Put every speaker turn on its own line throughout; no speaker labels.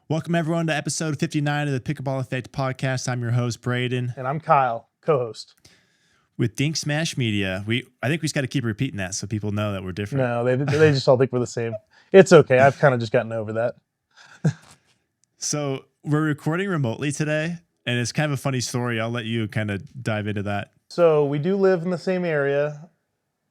Welcome everyone to episode 59 of the Pickleball Effect podcast. I'm your host, Braydon.
And I'm Kyle, co-host.
With Dink Smash Media. I think we just got to keep repeating that so people know that we're different.
No, they just all think we're the same. It's okay. I've kind of just gotten over that.
So we're recording remotely today, and it's kind of a funny story. I'll let you kind of dive into that.
So we do live in the same area.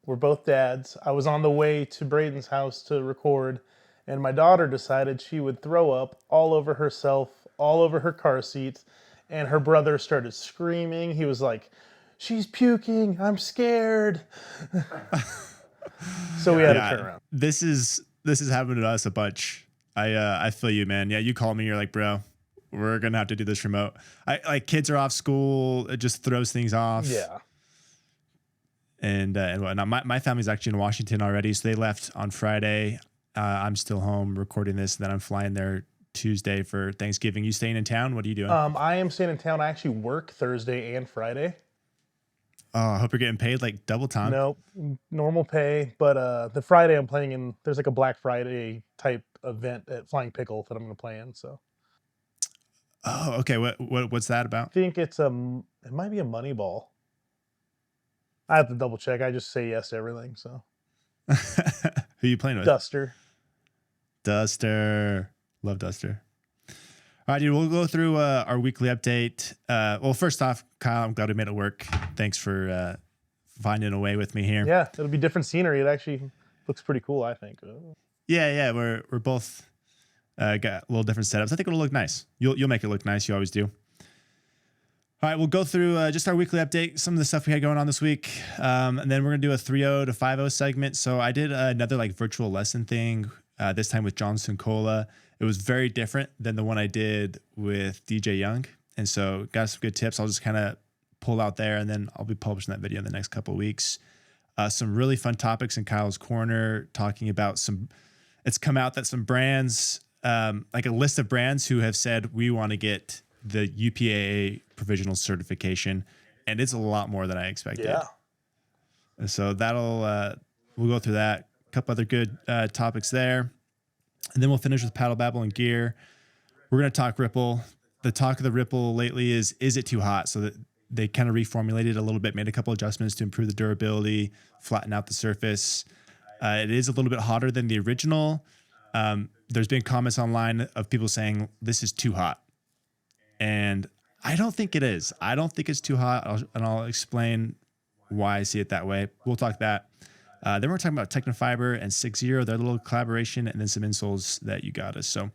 We're both dads. I was on the way to Braydon's house to record, and my daughter decided she would throw up all over herself, all over her car seat, and her brother started screaming. He was like, "She's puking. I'm scared." So we had to turn around.
This is happened to us a bunch. I feel you, man. Yeah, you call me. You're like, bro, we're gonna have to do this remote. Like kids are off school. It just throws things off.
Yeah.
And whatnot. My family's actually in Washington already, so they left on Friday. I'm still home recording this, and then I'm flying there Tuesday for Thanksgiving. You staying in town? What are you doing?
I am staying in town. I actually work Thursday and Friday.
Oh, I hope you're getting paid like double time.
Nope, normal pay. But the Friday I'm playing in, there's like a Black Friday type event at Flying Pickle that I'm going to play in. So.
Oh, okay. What's that about?
I think it might be a moneyball. I have to double check. I just say yes to everything. So.
Who are you playing with?
Duster.
Love Duster. All right, dude, we'll go through our weekly update. Well, first off, Kyle, I'm glad we made it work. Thanks for finding a way with me here.
Yeah, it'll be different scenery. It actually looks pretty cool, I think.
Yeah, we're both got a little different setups. I think it'll look nice. You'll make it look nice. You always do. All right, we'll go through just our weekly update, some of the stuff we had going on this week, and then we're gonna do a 3.0 to 5.0 segment. So I did another like virtual lesson thing this time with John Cincola. It was very different than the one I did with DJ Young, and so got some good tips. I'll just kind of pull out there, and then I'll be publishing that video in the next couple of weeks. Some really fun topics in Kyle's Corner, talking about some. It's come out that some brands, like a list of brands who have said we want to get the UPA-A Provisional certification, and it's a lot more than I expected.
Yeah.
And so we'll go through that. A couple other good topics there. And then we'll finish with Paddle Babble and Gear. We're going to talk Ripple. The talk of the Ripple lately is it too hot? So that they kind of reformulated a little bit, made a couple adjustments to improve the durability, flatten out the surface. It is a little bit hotter than the original. There's been comments online of people saying this is too hot. And I don't think it is. I don't think it's too hot. I'll explain why I see it that way. We'll talk that. Then we're talking about Technifibre and Six Zero, their little collaboration, and then some insoles that you got us. So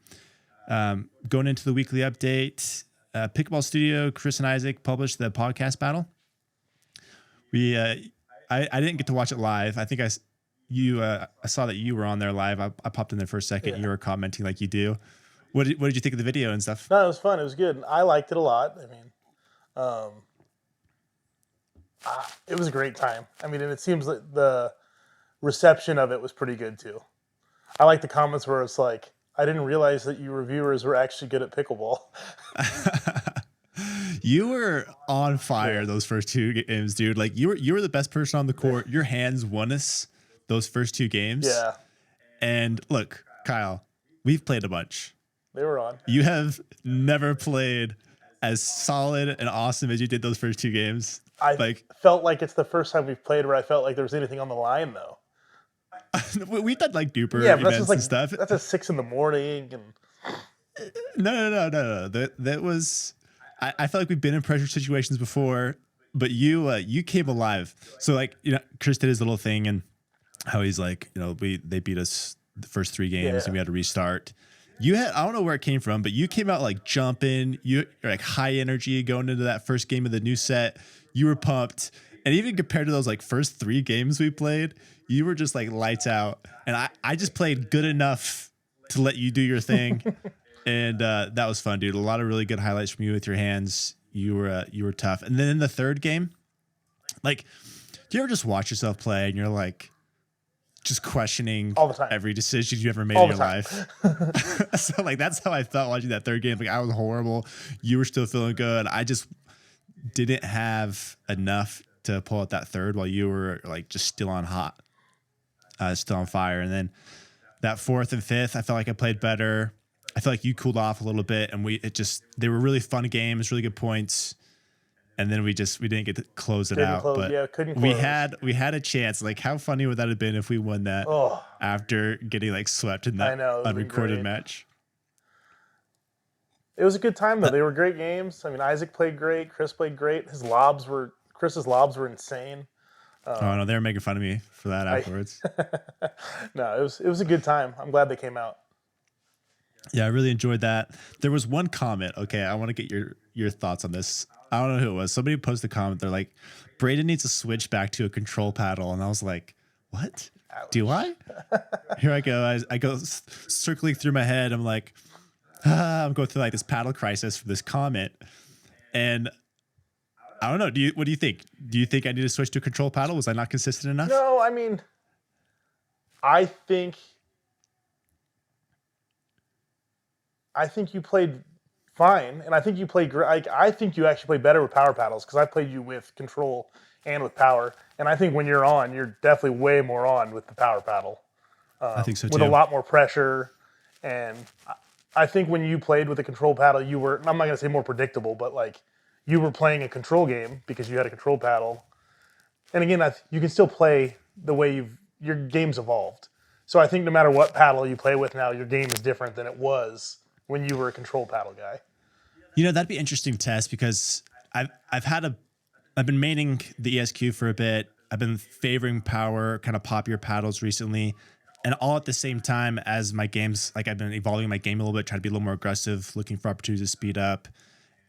going into the weekly update, Pickleball Studio, Chris and Isaac published the podcast battle. I didn't get to watch it live. I think I saw that you were on there live. I popped in there for a second. Yeah. You were commenting like you do. What did you think of the video and stuff?
No, it was fun. It was good. I liked it a lot. I mean, it was a great time. I mean, and it seems like the reception of it was pretty good too. I like the comments where it's like, I didn't realize that you reviewers were actually good at pickleball.
You were on fire those first two games, dude. Like you were the best person on the court. Your hands won us those first two games.
Yeah.
And look, Kyle, we've played a bunch.
They were on.
You have never played as solid and awesome as you did those first two games.
I felt like it's the first time we've played where I felt like there was anything on the line, though.
We've done like duper events and stuff.
That's at 6 a.m. and
No. That was. I felt like we've been in pressure situations before, but you came alive. So like Chris did his little thing and how he's like they beat us the first 3 games and we had to restart. I don't know where it came from, but you came out like jumping. You're like high energy going into that first game of the new set. You were pumped. And even compared to those like first 3 games we played, you were just like lights out. And I just played good enough to let you do your thing. And that was fun, dude. A lot of really good highlights from you with your hands. You were tough. And then in the third game, like, do you ever just watch yourself play and you're like, just questioning
all the time
every decision you ever made in your life? So like that's how I felt watching that third game. Like I was horrible. You were still feeling good. I just didn't have enough to pull out that third while you were like just still on still on fire. And then that fourth and fifth, I felt like I played better. I feel like you cooled off a little bit, and they were really fun games, really good points. And then we didn't get to close it out. But
couldn't close.
we had a chance. Like, how funny would that have been if we won that after getting like swept in that unrecorded match?
It was a good time though. They were great games. I mean, Isaac played great. Chris played great. Chris's lobs were insane.
Oh no, they were making fun of me for that afterwards.
No, it was a good time. I'm glad they came out.
Yeah, I really enjoyed that. There was one comment. Okay, I want to get your thoughts on this. I don't know who it was. Somebody posted a comment. They're like, Braydon needs to switch back to a control paddle. And I was like, what? Ouch. Do I? Here I go. I go circling through my head. I'm like, I'm going through like this paddle crisis for this comment. And I don't know. What do you think? Do you think I need to switch to a control paddle? Was I not consistent enough?
No, I mean, I think you played fine, and I think you played great. I think you actually play better with power paddles because I played you with control and with power, and I think when you're on, you're definitely way more on with the power paddle.
I think so too.
With a lot more pressure, and I think when you played with a control paddle, you were, I'm not going to say more predictable, but like you were playing a control game because you had a control paddle. And again, you can still play the way your game's evolved. So I think no matter what paddle you play with now, your game is different than it was when you were a control paddle guy.
You know, that'd be an interesting test because I've been maining the ESQ for a bit. I've been favoring power, kind of popular paddles recently, and all at the same time as my games, like I've been evolving my game a little bit, trying to be a little more aggressive, looking for opportunities to speed up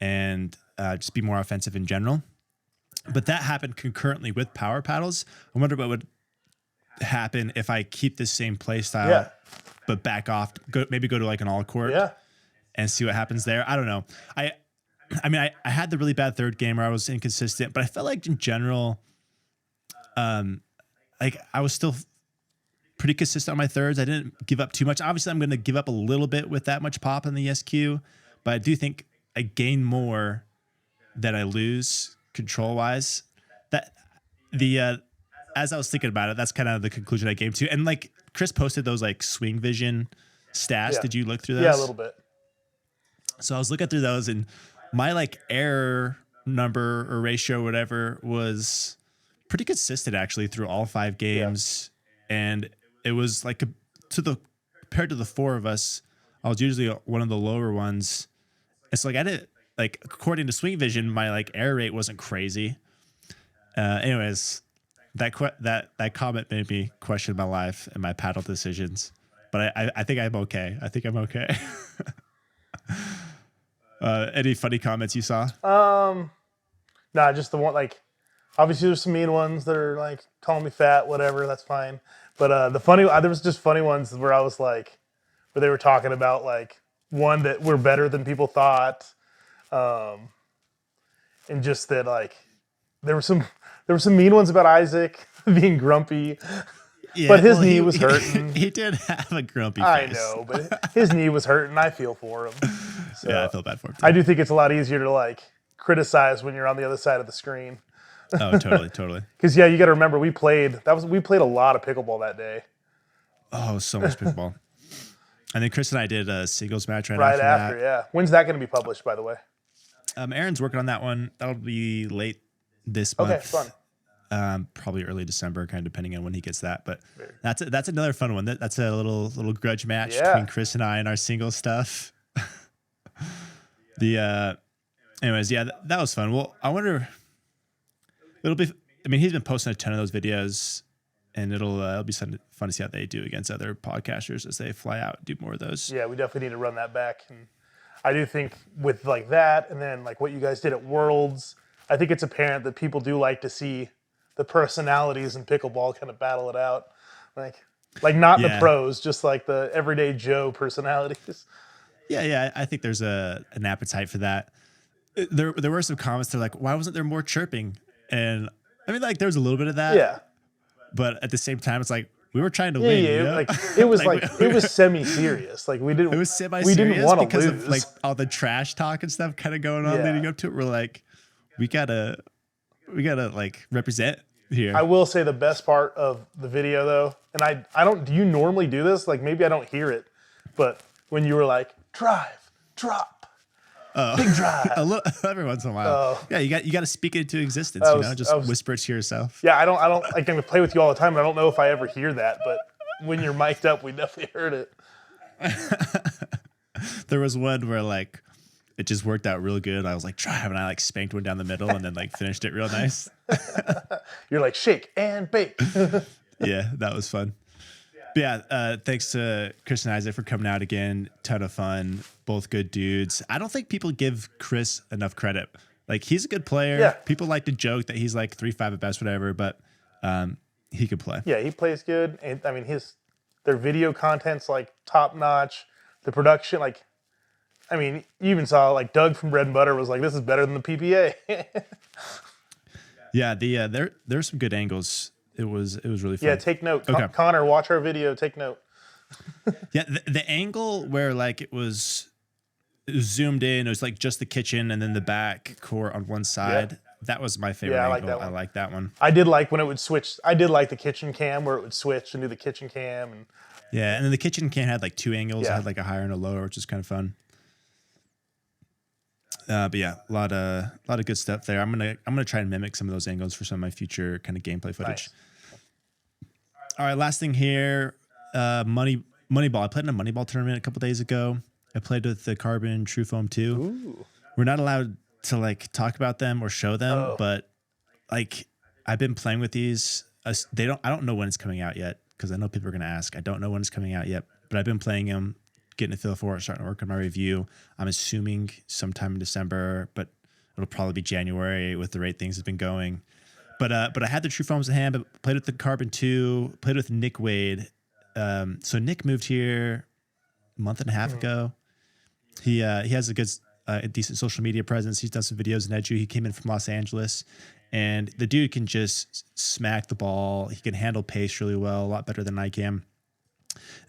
and just be more offensive in general. But that happened concurrently with power paddles. I wonder what would happen if I keep the same play style, but back off, maybe go to like an all court and see what happens there. I don't know. I mean, I had the really bad third game where I was inconsistent, but I felt like in general, like I was still pretty consistent on my thirds. I didn't give up too much. Obviously, I'm going to give up a little bit with that much pop in the SQ, but I do think I gain more than I lose control wise. That as I was thinking about it, that's kind of the conclusion I came to. And like Chris posted those like swing vision stats. Yeah. Did you look through those?
Yeah, a little bit.
So I was looking through those, and my like error number or ratio or whatever was pretty consistent actually through all 5 games. Yeah. And it was like compared to the 4 of us, I was usually one of the lower ones. It's like I didn't like, according to Swing Vision, my like error rate wasn't crazy. Anyways, that comment made me question my life and my paddle decisions. But I think I'm okay. I think I'm okay. Any funny comments you saw?
Nah, just the one, like, obviously there's some mean ones that are like calling me fat, whatever, that's fine. But there was just funny ones where I was like, where they were talking about like one that we're better than people thought. And just that like, there were some mean ones about Isaac being grumpy. Yeah, but his knee was hurting.
He did have a grumpy face.
I know, but his knee was hurting. I feel for him. So
yeah, I feel bad for him too.
I do think it's a lot easier to like criticize when you're on the other side of the screen.
Oh, totally.
Because yeah, you got to remember we played a lot of pickleball that day.
Oh, so much pickleball. And then Chris and I did a singles match
right
after
that. Yeah. When's that going to be published, by the way?
Aaron's working on that one. That'll be late this month.
Okay, fun.
Probably early December, kind of depending on when he gets that. But that's another fun one. That's a little grudge match between Chris and I and our single stuff. Anyways, yeah, that was fun. Well, I wonder. It'll be. I mean, he's been posting a ton of those videos, and it'll be fun to see how they do against other podcasters as they fly out and do more of those.
Yeah, we definitely need to run that back. And I do think with like that, and then like what you guys did at Worlds, I think it's apparent that people do like to see the personalities in pickleball kind of battle it out, like not the pros, just like the everyday Joe personalities.
Yeah, I think there's an appetite for that. There were some comments. They're like, why wasn't there more chirping? And I mean, like, there was a little bit of that.
Yeah.
But at the same time, it's like we were trying to win.
Yeah,
you know?
like it was it was semi-serious. Like we didn't.
It was semi-serious.
We didn't want to
because
lose.
of like all the trash talk and stuff kind of going on leading up to it. We're like, we gotta like represent here.
I will say the best part of the video though, and I don't. Do you normally do this? Like maybe I don't hear it, but when you were like, drive, drop, big drive.
A little, every once in a while. Yeah, you got to speak it into existence. Just whisper it to yourself.
Yeah, I don't. I can play with you all the time, but I don't know if I ever hear that. But when you're mic'd up, we definitely heard it.
There was one where like it just worked out real good. I was like, drive, and I like spanked one down the middle and then like finished it real nice.
You're like, shake and bake.
Yeah, that was fun. But yeah, thanks to Chris and Isaac for coming out again. Ton of fun. Both good dudes. I don't think people give Chris enough credit. Like, he's a good player.
Yeah.
People like to joke that he's like 3-5 at best, whatever, but he could play.
Yeah, he plays good. And I mean, their video content's like top notch. The production, like, I mean, you even saw like Doug from Bread and Butter was like, this is better than the PPA.
Yeah, there's some good angles. It was really fun.
Yeah, take note.
Okay.
Connor, watch our video. Take note.
Yeah, the angle where like it was zoomed in, it was like just the kitchen and then the back court on one side. Yeah. That was my favorite angle. I like that one.
I did like when it would switch. I did like the kitchen cam where it would switch and do the kitchen cam. And
yeah, and then the kitchen cam had like two angles. It had like a higher and a lower, which is kind of fun. But yeah, a lot of good stuff there. I'm gonna try and mimic some of those angles for some of my future kind of gameplay footage. Nice. All right, last thing here, moneyball. I played in a moneyball tournament a couple days ago. I played with the Carbon True Foam 2.
Ooh.
We're not allowed to like talk about them or show them, but like I've been playing with these. I don't know when it's coming out yet because I know people are gonna ask. I don't know when it's coming out yet, but I've been playing them, getting a feel for it, starting to work on my review. I'm assuming sometime in December, but it'll probably be January with the rate things have been going. But I had the True Foams in hand, but played with the Carbon 2, played with Nick Wade. So Nick moved here a month and a half ago. He has a decent social media presence. He's done some videos in Edu. He came in from Los Angeles, and the dude can just smack the ball. He can handle pace really well, a lot better than I can.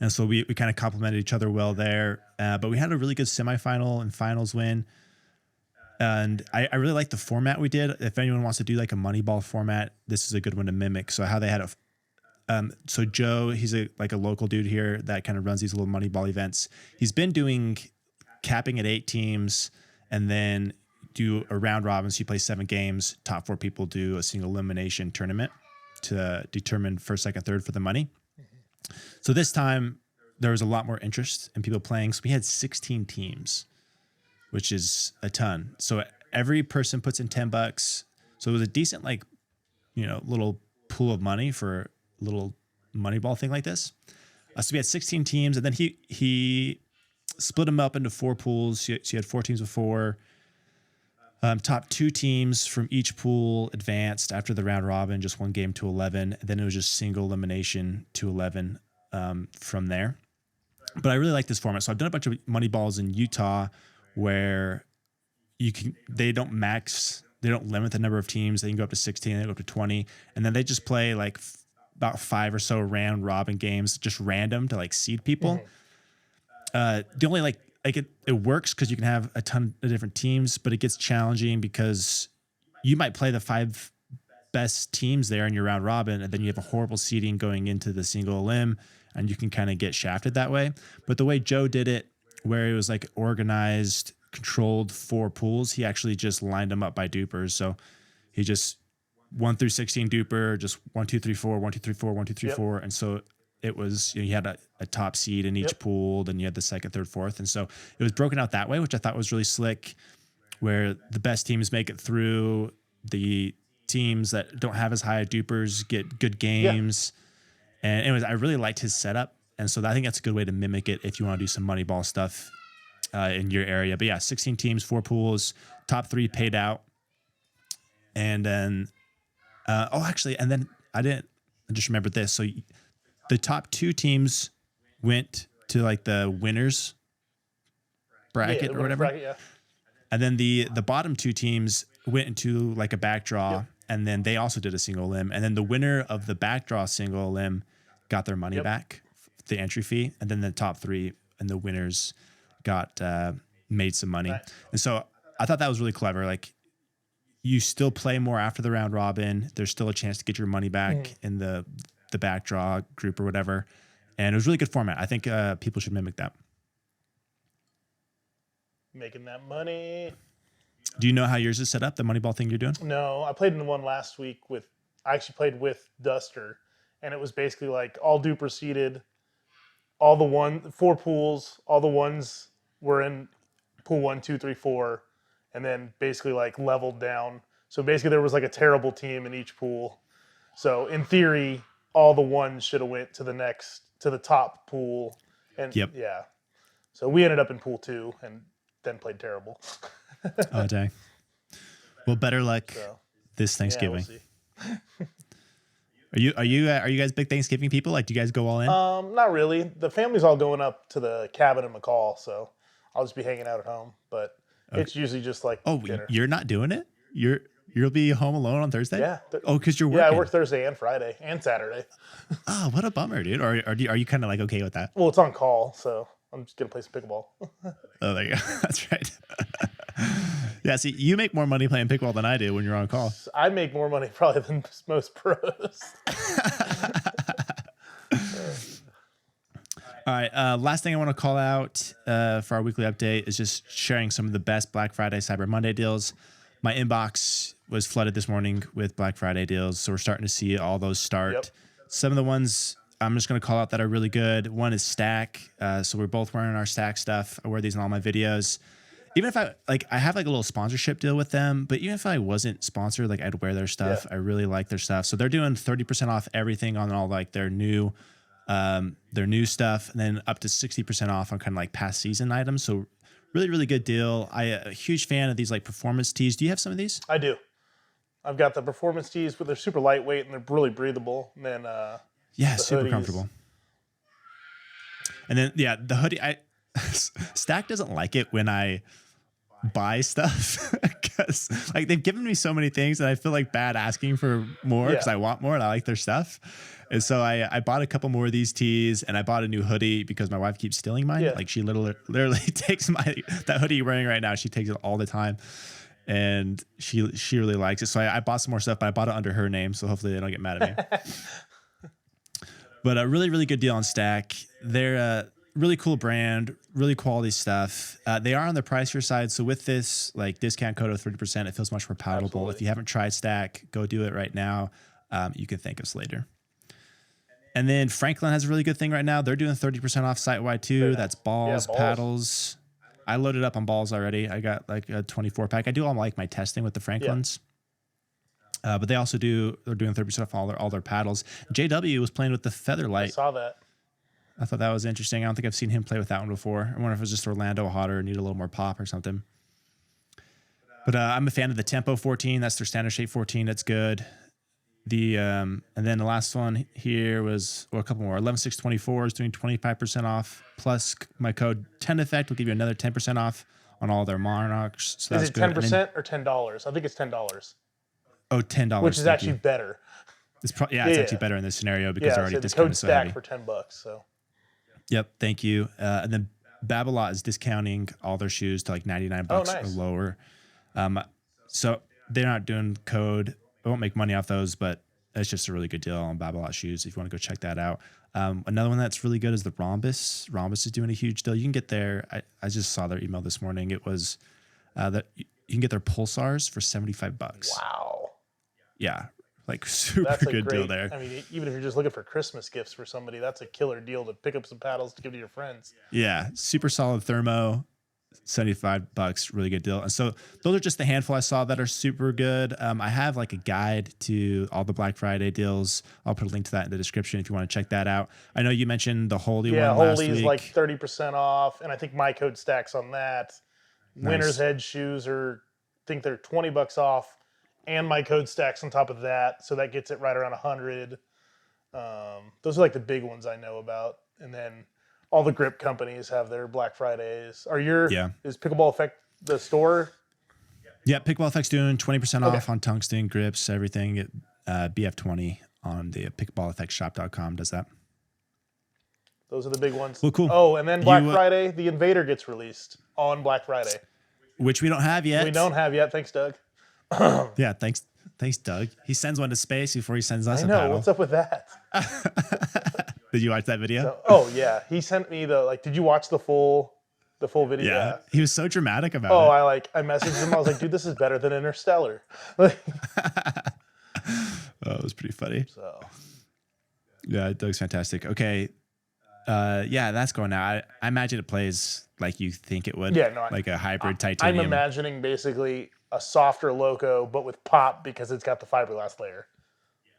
And so we kind of complemented each other well there. But we had a really good semifinal and finals win. And I really like the format we did. If anyone wants to do like a Moneyball format, this is a good one to mimic. So how they had so Joe, he's a local dude here that kind of runs these little Moneyball events. He's been doing capping at 8 teams and then do a round robin. So you play 7 games. Top 4 people do a single elimination tournament to determine first, second, third for the money. So this time there was a lot more interest in people playing. So we had 16 teams, which is a ton. So every person puts in $10. So it was a decent, little pool of money for a little Moneyball thing like this. So we had 16 teams, and then he split them up into 4 pools. So you had 4 teams of 4. Top 2 teams from each pool advanced after the round robin, just one game to 11. And then it was just single elimination to 11 from there. But I really like this format. So I've done a bunch of Moneyballs in Utah where they don't limit the number of teams. They can go up to 16, they can go up to 20. And then they just play like about 5 or so round robin games, just random to like seed people. The only it works because you can have a ton of different teams, but it gets challenging because you might play the 5 best teams there in your round robin, and then you have a horrible seeding going into the single elim, and you can kind of get shafted that way. But the way Joe did it, where it was like organized, controlled 4 pools, he actually just lined them up by dupers. So he just 1 through 16 duper, just 1, 2, 3, 4, 1, 2, 3, 4, 1, 2, 3, 4. And so it was, you had a top seed in each pool, then you had the second, third, fourth. And so it was broken out that way, which I thought was really slick, where the best teams make it through. The teams that don't have as high dupers get good games. And anyways, I really liked his setup. And so I think that's a good way to mimic it if you want to do some Moneyball stuff in your area. But yeah, 16 teams, 4 pools, top 3 paid out. And then, and then I just remembered this. So the top 2 teams went to like the winners bracket or whatever.
Bracket,
And then the bottom 2 teams went into like a back draw, and then they also did a single elim. And then the winner of the back draw single elim got their money back, the entry fee. And then the top 3 and the winners got made some money. Nice. And so I thought that was really clever. Like, you still play more after the round robin. There's still a chance to get your money back in the back draw group or whatever. And it was a really good format. I think people should mimic that.
making that money.
Do you know how yours is set up? The moneyball thing you're doing?
No, I played in one last week I actually played with Duster, and it was basically like all duper seated, all the 4 pools, all the ones were in pool 1, 2, 3, 4, and then basically like leveled down. So basically there was like a terrible team in each pool. So in theory, all the ones should have went to the top pool. And
Yep.
yeah. So we ended up in pool 2 and then played terrible.
Oh, dang. Well, better luck this
Yeah,
Thanksgiving.
we'll see.
Are you guys big Thanksgiving people? Like, do you guys go all in?
Not really. The family's all going up to the cabin in McCall, so I'll just be hanging out at home. But it's usually just like dinner.
You're not doing it? You'll be home alone on Thursday?
Yeah.
Because you're working.
Yeah, I work Thursday and Friday and Saturday.
Oh, what a bummer, dude. Or are you kind of like okay with that?
Well, it's on call, so I'm just gonna play some pickleball.
Oh, there you go. That's right. Yeah, see, you make more money playing pickleball than I do when you're on call.
I make more money probably than most pros.
All right. Last thing I want to call out for our weekly update is just sharing some of the best Black Friday, Cyber Monday deals. My inbox was flooded this morning with Black Friday deals, so we're starting to see all those start.
Yep.
Some of the ones I'm just going to call out that are really good. One is Stack. So we're both wearing our Stack stuff. I wear these in all my videos. Even if I have like a little sponsorship deal with them, but even if I wasn't sponsored, like I'd wear their stuff.
Yeah.
I really like their stuff. So they're doing 30% off everything on all like their new stuff, and then up to 60% off on kind of like past season items. So really, really good deal. I'm a huge fan of these like performance tees. Do you have some of these?
I do. I've got the performance tees, but they're super lightweight and they're really breathable. And then
Yeah, super
hoodies.
comfortable. And then the hoodie. Stack doesn't like it when I buy stuff because like they've given me so many things and I feel like bad asking for more because I want more and I like their stuff. And so I bought a couple more of these tees and I bought a new hoodie because my wife keeps stealing mine.
Yeah.
Like she literally takes that hoodie you're wearing right now. She takes it all the time. And she really likes it. So I bought some more stuff, but I bought it under her name. So hopefully they don't get mad at me. But a really, really good deal on Stack. They're a really cool brand, really quality stuff. They are on the pricier side. So with this like discount code of 30%, it feels much more palatable.
Absolutely.
If you haven't tried Stack, go do it right now. You can thank us later. And then Franklin has a really good thing right now. They're doing 30% off site-wide too. That's balls, paddles. I loaded up on balls already. I got like a 24 pack. I do all like my testing with the Franklins. But they're doing 30% off all their paddles. JW was playing with the Featherlight.
I saw that.
I thought that was interesting. I don't think I've seen him play with that one before. I wonder if it was just Orlando hotter and need a little more pop or something. But I'm a fan of the Tempo 14. That's their standard shape 14. That's good. And then the last one here was a couple more. 11624 is doing 25% off. Plus my code 10effect will give you another 10% off on all their Monarchs. So
Is
that's
it
good.
10% or $10? I think it's $10.
Oh, $10.
Which is actually better.
It's actually better in this scenario because they're already
so the
discounted
code
so
Stack
heavy.
for $10. So.
Yep, thank you. And then Babolat is discounting all their shoes to like $99 or lower. So they're not doing code. I won't make money off those, but it's just a really good deal on Babolat shoes if you want to go check that out. Another one that's really good is the Ronbus. Ronbus is doing a huge deal. You can get their, I just saw their email this morning. It was that you can get their Pulsars for $75.
Wow.
Yeah, like super
That's
good deal there.
I mean, even if you're just looking for Christmas gifts for somebody, that's a killer deal to pick up some paddles to give to your friends.
Yeah, super solid thermo, $75, really good deal. And so those are just the handful I saw that are super good. I have like a guide to all the Black Friday deals. I'll put a link to that in the description if you want to check that out. I know you mentioned the Holy one last week.
Yeah, Holy's like 30% off, and I think my code Stacks on that.
Nice.
Winter's Edge shoes I think they're $20 off, and my code Stacks on top of that, so that gets it right around 100. Those are like the big ones I know about, and then all the grip companies have their Black Fridays. Is Pickleball Effect the store?
Yeah, Pickleball Effect's doing 20% off on tungsten grips, everything. BF20 on the pickleballeffectshop.com does that.
Those are the big ones.
Well, cool.
Oh, and then Black Friday, the Invader gets released on Black Friday.
Which we don't have yet.
We don't have yet. Thanks, Doug.
Yeah, thanks, Doug. He sends one to space before he sends us a
paddle. I know.
paddle.
What's up with that?
Did you watch that video?
Yeah. He sent me did you watch the full The full video.
Yeah. He was so dramatic about
Oh,
it.
I messaged him. I was like, dude, this is better than Interstellar. Like,
Oh, it was pretty funny.
so
Yeah, Doug's fantastic. Okay. Yeah, that's going out. I imagine it plays like you think it would.
Yeah, no,
like a hybrid
I'm
titanium.
imagining basically a softer loco, but with pop because it's got the fiberglass layer.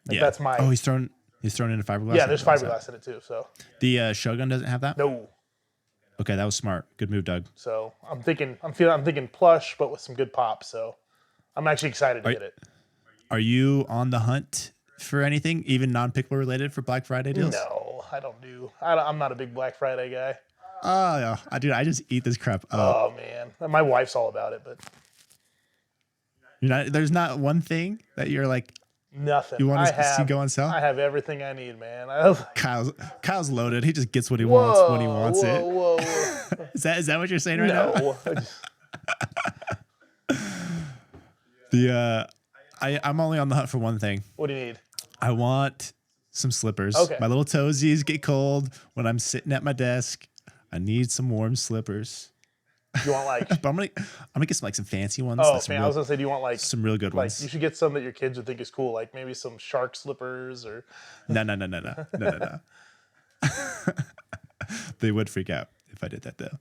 Like,
Yeah.
that's my.
Oh, he's thrown in a fiberglass.
Yeah, there's fiberglass in it too. So
The Shogun doesn't have that.
no.
Okay, that was smart. Good move, Doug.
So I'm thinking plush, but with some good pop. So I'm actually excited to get it.
Are you on the hunt for anything, even non-Pickleball related, for Black Friday deals?
No, I don't do. I'm not a big Black Friday guy.
Oh, yeah. I just eat this crap up.
Oh man, my wife's all about it, but
There's not one thing that you're like,
nothing.
you want to see go on sale?
I have everything I need, man. I was like,
Kyle's loaded. He just gets what he wants when he wants it.
Whoa.
Is that what you're saying right now?
No.
I'm only on the hunt for one thing.
What do you need?
I want some slippers.
Okay.
My little toesies get cold when I'm sitting at my desk. I need some warm slippers.
You want like?
But I'm gonna get some some fancy ones.
Oh,
like
man, I was gonna say, do you want like
some real good ones?
You should get some that your kids would think is cool, like maybe some shark slippers or.
No. They would freak out if I did that though.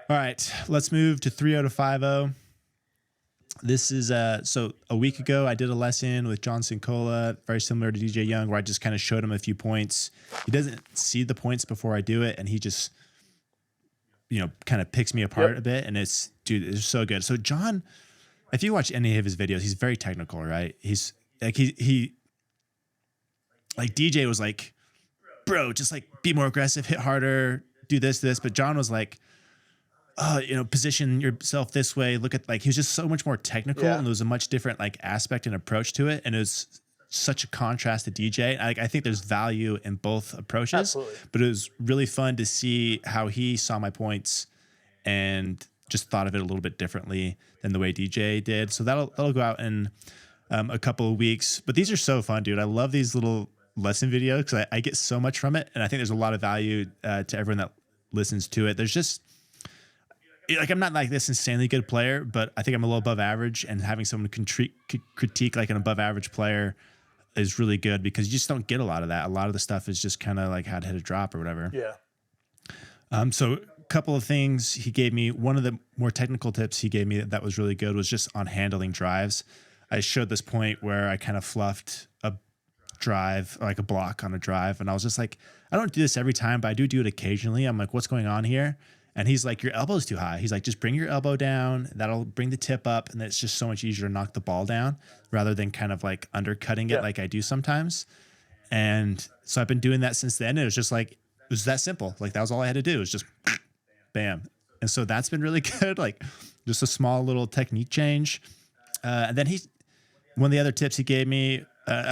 All right, let's move to 3-0 to 5-0. This is so a week ago I did a lesson with John Cincola, very similar to DJ Young, where I just kind of showed him a few points. He doesn't see the points before I do it, and he just kind of picks me apart a bit, and it's so good. So John, if you watch any of his videos, he's very technical, right? He's like he like DJ was like, bro, just like be more aggressive, hit harder, do this, but John was like, position yourself this way. Look at he was just so much more technical, and there was a much different aspect and approach to it, and it was such a contrast to DJ. I think there's value in both approaches.
Absolutely.
But it was really fun to see how he saw my points and just thought of it a little bit differently than the way DJ did. So that'll go out in a couple of weeks. But these are so fun, dude. I love these little lesson videos because I get so much from it, and I think there's a lot of value to everyone that listens to it. There's just I'm not this insanely good player, but I think I'm a little above average, and having someone critique an above average player is really good because you just don't get a lot of that. A lot of the stuff is just kind of how to hit a drop or whatever.
Yeah.
So a couple of things he gave me. One of the more technical tips he gave me that was really good was just on handling drives. I showed this point where I kind of fluffed a drive, like a block on a drive, and I was just like, I don't do this every time, but I do it occasionally. I'm like, what's going on here? And he's like, your elbow's too high. He's like, just bring your elbow down. That'll bring the tip up. And it's just so much easier to knock the ball down rather than kind of undercutting it like I do sometimes. And so I've been doing that since then. It was just it was that simple. That was all I had to do. It was just bam. And so that's been really good. Just a small little technique change. And then one of the other tips he gave me,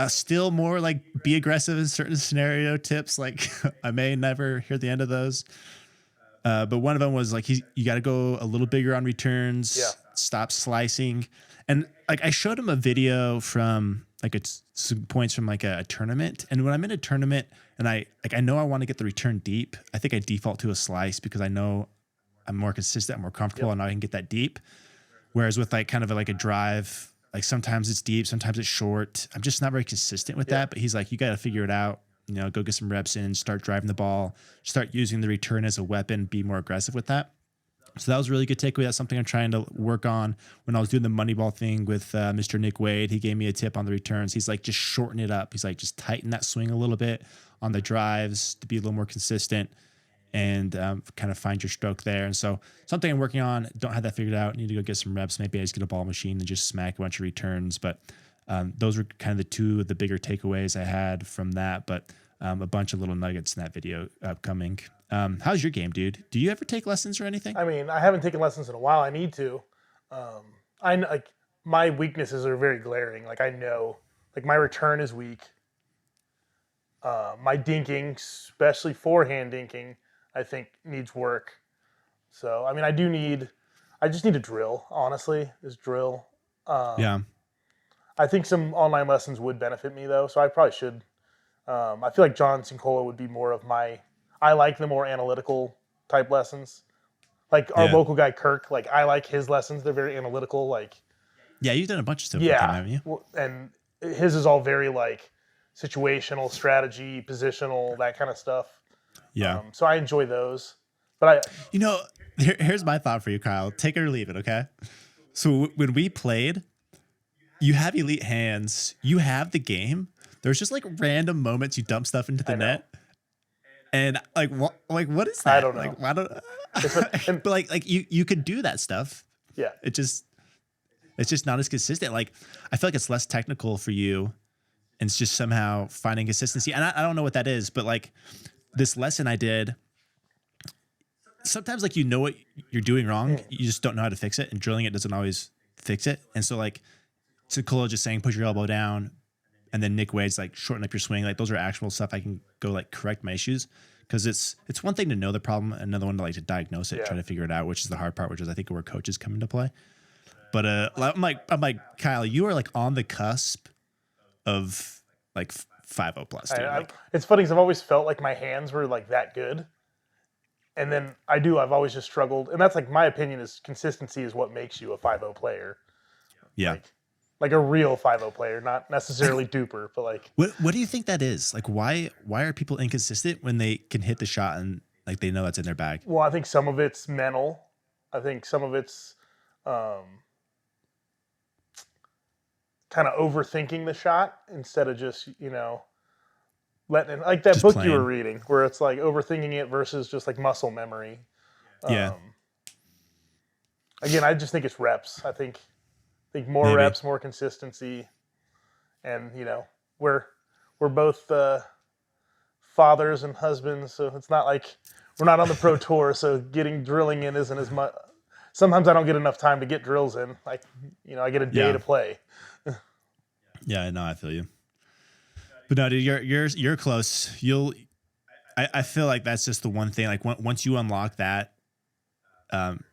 still more be aggressive in certain scenario tips. I may never hear the end of those. But one of them was you got to go a little bigger on returns, stop slicing. And I showed him a video from some points from a tournament. And when I'm in a tournament and I know I want to get the return deep, I think I default to a slice because I know I'm more consistent, I'm more comfortable, and I can get that deep. Whereas with kind of a drive, sometimes it's deep, sometimes it's short. I'm just not very consistent with that. But he's like, you got to figure it out. Go get some reps in, start driving the ball, start using the return as a weapon, be more aggressive with that. So that was a really good takeaway. That's something I'm trying to work on. When I was doing the moneyball thing with Mr. Nick Wade, he gave me a tip on the returns. He's like, just shorten it up. He's like, just tighten that swing a little bit on the drives to be a little more consistent and kind of find your stroke there. And so something I'm working on, don't have that figured out. Need to go get some reps. Maybe I just get a ball machine and just smack a bunch of returns. But those were kind of the two of the bigger takeaways I had from that. But a bunch of little nuggets in that video upcoming. How's your game, dude? Do you ever take lessons or anything?
I mean, I haven't taken lessons in a while. I need to. My weaknesses are very glaring. I know, my return is weak. My dinking, especially forehand dinking, I think needs work. So, I mean, I just need to drill, honestly, is drill.
Yeah.
I think some online lessons would benefit me though. So I probably should. I feel like John Cincola would be more of I like the more analytical type lessons. Like our
Yeah.
local guy Kirk, like I like his lessons. They're very analytical. Like
Yeah, you've done a bunch of stuff with him,
yeah,
haven't you?
and his is all very like situational, strategy, positional, that kind of stuff.
Yeah.
So I enjoy those. But
You know, here's my thought for you, Kyle. Take it or leave it, okay? So when we played, you have elite hands, you have the game. There's just like random moments you dump stuff into the
I know.
net. And like what is that?
I don't know.
Like why don't
and-
but like you could do that stuff.
yeah,
It's just not as consistent. Like I feel like it's less technical for you, and it's just somehow finding consistency. And I don't know what that is, but like this lesson I did, sometimes like you know what you're doing wrong, you just don't know how to fix it, and drilling it doesn't always fix it. And so like Cincola just saying put your elbow down, and then Nick Wade's like shorten up your swing. Like those are actual stuff I can go like correct my issues, because it's one thing to know the problem, another one to like to diagnose it, try to figure it out, which is the hard part, which is I think where coaches come into play. But I'm like Kyle, you are like on the cusp of like 5-0 plus. Dude.
it's funny because I've always felt like my hands were like that good, and then I've always just struggled, and that's like my opinion is consistency is what makes you a 5-0 player.
Yeah.
Like a real 5-0 player, not necessarily duper, but like
what do you think that is? Like why are people inconsistent when they can hit the shot and like they know that's in their bag?
well, I think some of it's mental. I think some of it's kind of overthinking the shot instead of just, letting it, like that
Just
book
playing.
you were reading where it's like overthinking it versus just like muscle memory.
Yeah.
Again, I just think it's reps. I think more
Maybe.
reps, more consistency. And, we're both fathers and husbands, so it's not like we're not on the pro tour, so drilling in isn't as much. Sometimes I don't get enough time to get drills in. Like, I get a day to play.
Yeah, no, I feel you. But no, dude, you're close. I feel like that's just the one thing. Like once you unlock that,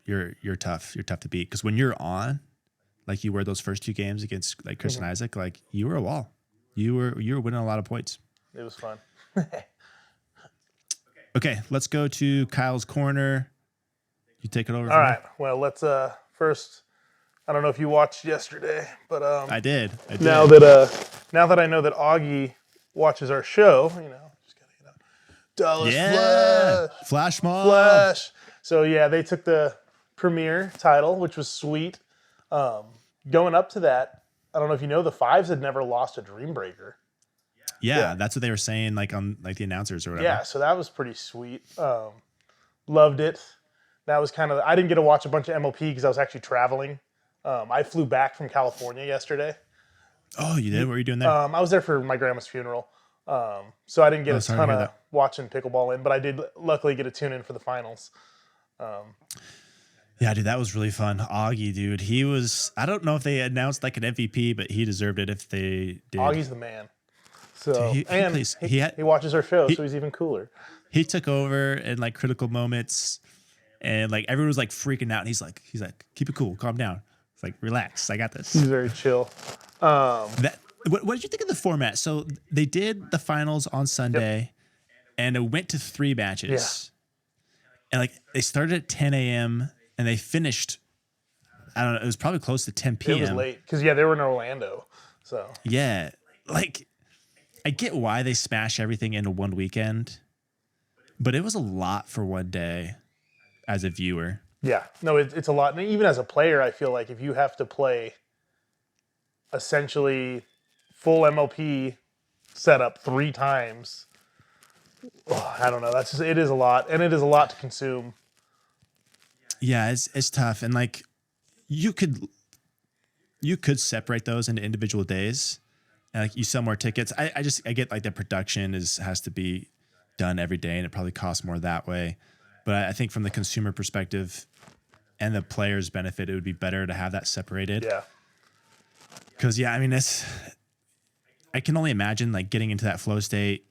you're tough. You're tough to beat, because when you're on, like you were those first 2 games against like Chris and Isaac, like you were a wall. You were winning a lot of points.
It was fun.
Okay, let's go to Kyle's corner. You take it over.
All right. Well, let's first. I don't know if you watched yesterday, but
I did.
now that I know that Augie watches our show, just gotta Dallas
Flash Mob.
Flash. So yeah, they took the premier title, which was sweet. Going up to that, I don't know if you know, the Fives had never lost a Dream Breaker.
Yeah, that's what they were saying, like on like the announcers or whatever.
Yeah, so that was pretty sweet. Loved it. That was kind of. I didn't get to watch a bunch of MLP because I was actually traveling. I flew back from California yesterday.
Oh, you did? What were you doing there?
I was there for my grandma's funeral. So I didn't get a ton of watching pickleball in, but I did luckily get a tune in for the finals.
Yeah, dude, that was really fun. Augie, dude, he was. I don't know if they announced like an MVP, but he deserved it if they did.
Augie's the man. So
Dude,
he watches our show, so he's even cooler.
He took over in like critical moments, and like everyone was like freaking out. And he's like, keep it cool, calm down. It's like, relax, I got this.
He's very chill.
What did you think of the format? So they did the finals on Sunday, and it went to 3 matches. Yeah. And like they started at 10 a.m. and they finished. I don't know. It was probably close to 10 p.m.
It was late because they were in Orlando. So
yeah, like I get why they smash everything into one weekend, but it was a lot for one day as a viewer.
Yeah, no, it's a lot. And even as a player, I feel like if you have to play essentially full MLP setup 3 times, I don't know. It is a lot, and it is a lot to consume.
Yeah, it's tough, and like you could separate those into individual days, and like you sell more tickets. I get like the production has to be done every day, and it probably costs more that way. But I think from the consumer perspective and the players' benefit, it would be better to have that separated.
Yeah.
Because I mean, I can only imagine like getting into that flow state,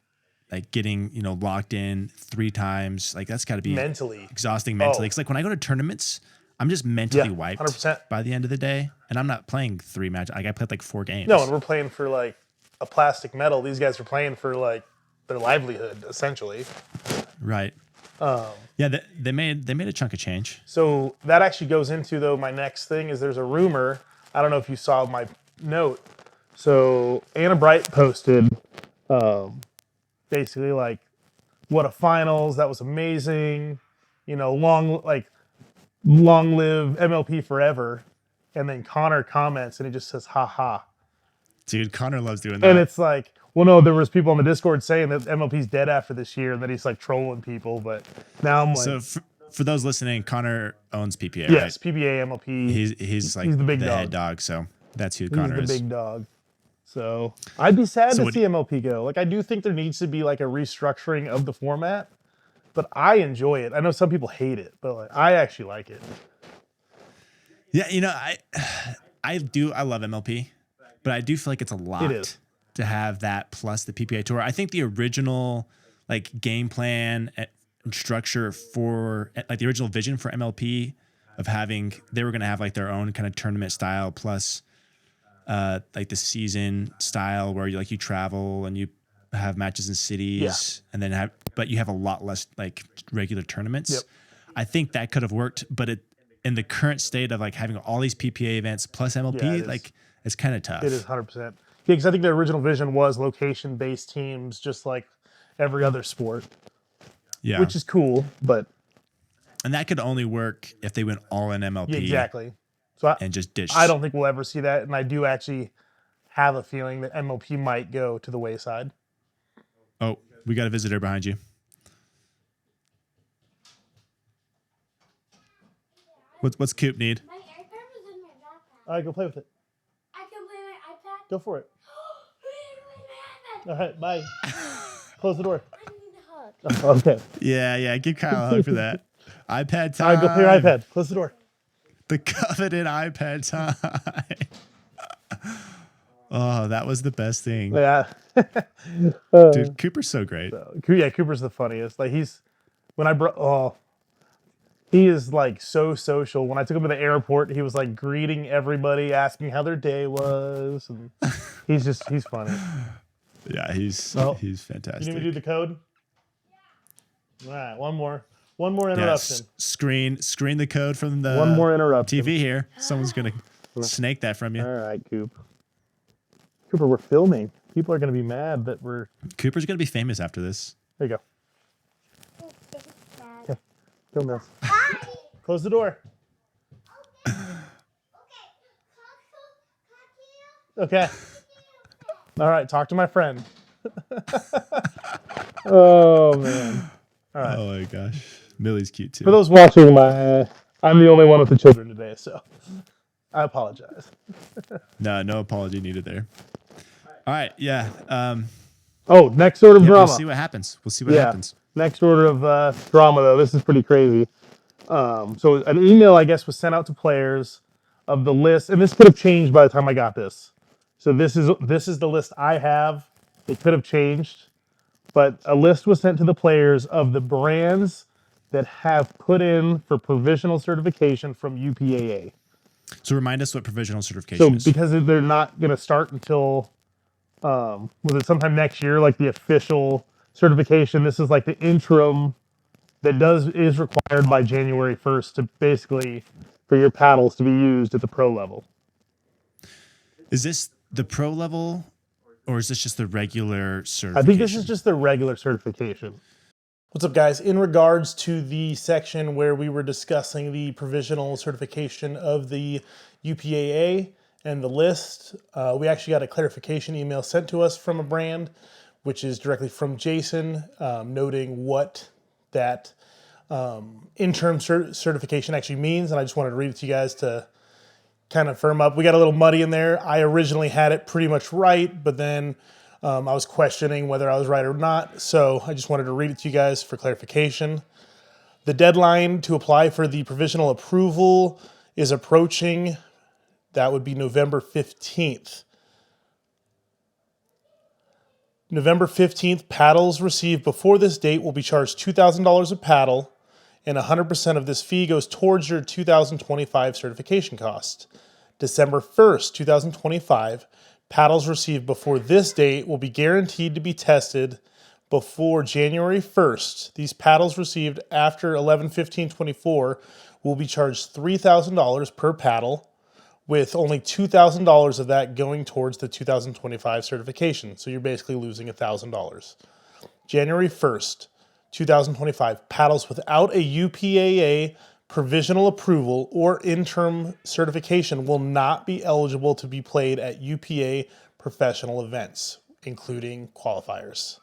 like getting locked in 3 times. Like that's got to be
mentally
exhausting mentally. Because like when I go to tournaments, I'm just mentally wiped
100%.
by the end of the day, and I'm not playing 3 matches. Like I played like 4 games.
No, and we're playing for like a plastic medal. These guys are playing for like their livelihood, essentially.
Right. Yeah, they made a chunk of change.
So that actually goes into, though, my next thing is there's a rumor. I don't know if you saw my note. So Anna Bright posted basically like, what a finals. That was amazing. You know, long live MLP forever. And then Connor comments and he just says, ha ha.
Dude, Connor loves doing that.
And it's like, well, no, there was people on the Discord saying that MLP's dead after this year and that he's like trolling people. But now I'm like,
so for those listening, Connor owns PPA,
yes,
right?
PPA, MLP.
He's like
he's the big dog.
head dog. So that's who Connor is.
He's the big dog. So I'd be sad to see MLP go. Like, I do think there needs to be like a restructuring of the format, but I enjoy it. I know some people hate it, but like, I actually like it.
Yeah, you know, I love MLP, but I do feel like it's a lot to have that plus the PPA tour. I think the original like game plan and structure for like the original vision for MLP of having, they were going to have like their own kind of tournament style plus like the season style where you travel and you have matches in cities and then but you have a lot less like regular tournaments.
Yep.
I think that could have worked, but in the current state of like having all these PPA events plus MLP, like it's kind of tough.
It is 100%. Yeah, because I think the original vision was location-based teams, just like every other sport. Yeah, which is cool, but
and that could only work if they went all in MLP.
Yeah, exactly. So
and just dish.
I don't think we'll ever see that, and I do actually have a feeling that MLP might go to the wayside.
Oh, we got a visitor behind you. What's Coop need?
My iPad was in my backpack.
All right, go play with it.
I can play my iPad?
Go for it.
My iPad.
All right, bye. Close the door.
I need a hug.
Okay.
Yeah, give Kyle a hug for that. iPad time.
All right, go play your iPad. Close the door.
The coveted iPad time. Oh, that was the best thing.
Yeah.
Dude, Cooper's so great.
Yeah, Cooper's the funniest. Like he is like so social. When I took him to the airport, he was like greeting everybody, asking how their day was, and he's funny.
Yeah, he's fantastic.
You need me to do the code? All right, one more interruption.
Screen the code from the
one more interruption.
TV here. Someone's gonna snake that from you.
All right, Cooper, we're filming. People are gonna be mad that we're.
Cooper's gonna be famous after this.
There you go. Okay, film this. Close the door. Okay. All right, talk to my friend. Oh man. All right.
Oh my gosh, Millie's cute too.
For those watching, I'm the only one with the children today, so I apologize.
No apology needed there. All right, yeah.
Next order of drama.
We'll see what happens. Happens.
Next order of drama, though. This is pretty crazy. So an email, I guess, was sent out to players of the list, and this could have changed by the time I got this. So this is the list I have. It could have changed, but a list was sent to the players of the brands that have put in for provisional certification from UPA-A.
So remind us what provisional certification is.
So because they're not going to start until was it sometime next year, like the official certification. This is like the interim that is required by January 1st to basically for your paddles to be used at the pro level.
Is this the pro level or is this just the regular certification?
I think this is just the regular certification. What's up, guys? In regards to the section where we were discussing the provisional certification of the UPA-A and the list, we actually got a clarification email sent to us from a brand, which is directly from Jason, noting what that interim certification actually means. And I just wanted to read it to you guys to kind of firm up. We got a little muddy in there. I originally had it pretty much right, but then I was questioning whether I was right or not. So I just wanted to read it to you guys for clarification. The deadline to apply for the provisional approval is approaching. That would be November 15th. November 15th, paddles received before this date will be charged $2,000 a paddle, and 100% of this fee goes towards your 2025 certification cost. December 1st, 2025, paddles received before this date will be guaranteed to be tested before January 1st, these paddles received after 11/15/24 will be charged $3,000 per paddle, with only $2,000 of that going towards the 2025 certification. So you're basically losing $1,000. January 1st, 2025, paddles without a UPA-A provisional approval or interim certification will not be eligible to be played at UPA professional events, including qualifiers.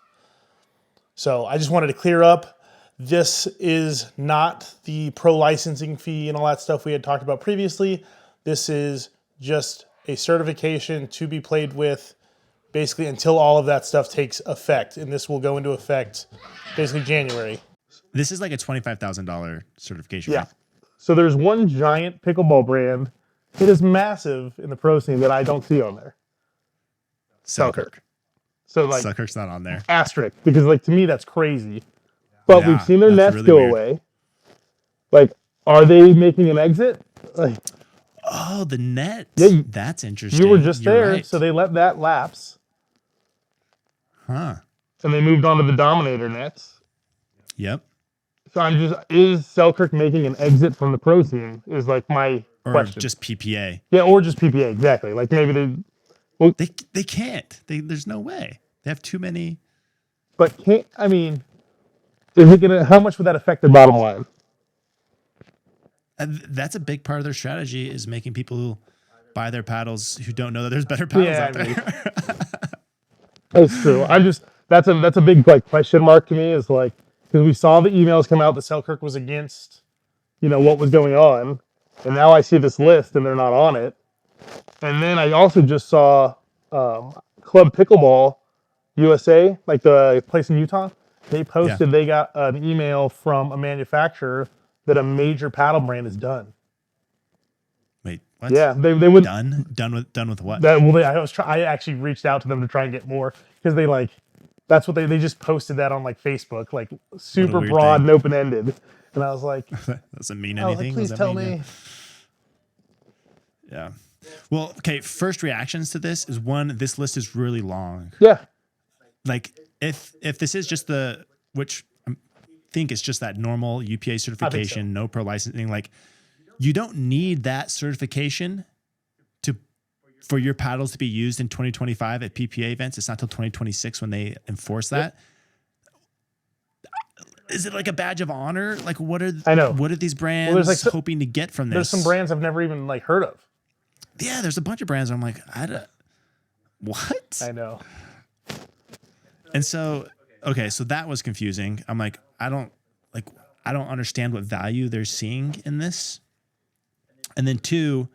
So I just wanted to clear up, this is not the pro licensing fee and all that stuff we had talked about previously. This is just a certification to be played with basically until all of that stuff takes effect. And this will go into effect basically January.
This is like a $25,000 certification.
Yeah.
Right?
So there's one giant pickleball brand. It is massive in the pro scene that I don't see on there. Selkirk. So like
Selkirk's not on there.
asterisk, because like to me that's crazy. But
Yeah,
we've seen their
that's
nets
really
go
weird.
away. Like, are they making an exit? Like,
Oh, the net.
Yeah,
That's interesting.
you were just
You're
there,
right.
so they let that lapse.
Huh.
And they moved on to the Dominator nets.
Yep.
So is Selkirk making an exit from the pro scene? Is like my
Or
question.
just PPA.
Yeah, or just PPA, exactly. Like maybe
They can't. There's no way. They have too many.
but is it gonna? How much would that affect their bottom line?
And that's a big part of their strategy is making people buy their paddles who don't know that there's better paddles out there.
That's true. That's a big like question mark to me, is like, because we saw the emails come out that Selkirk was against, what was going on, and now I see this list and they're not on it. And then I also just saw Club Pickleball USA, like the place in Utah. They posted they got an email from a manufacturer that a major paddle brand is done.
Wait, what?
Yeah, they would
done with what?
I actually reached out to them to try and get more, because that's what they just posted that on like Facebook, like super
weird
broad
thing.
and open ended, and I was like,
Doesn't mean
I was
anything.
like, please
Does that
tell
mean-
me.
Yeah. Well, okay. First reactions to this is, one, this list is really long.
Yeah,
Like if this is just which I think is just that normal UPA certification, no pro licensing, like you don't need that certification for your paddles to be used in 2025 at PPA events. It's not till 2026 when they enforce that. Is it like a badge of honor? Like what are these brands hoping to get from this?
there's some brands I've never even like heard of.
Yeah, there's a bunch of brands. I'm like, what?
I know.
And so, okay, so that was confusing. I'm like, I don't understand what value they're seeing in this. And then two,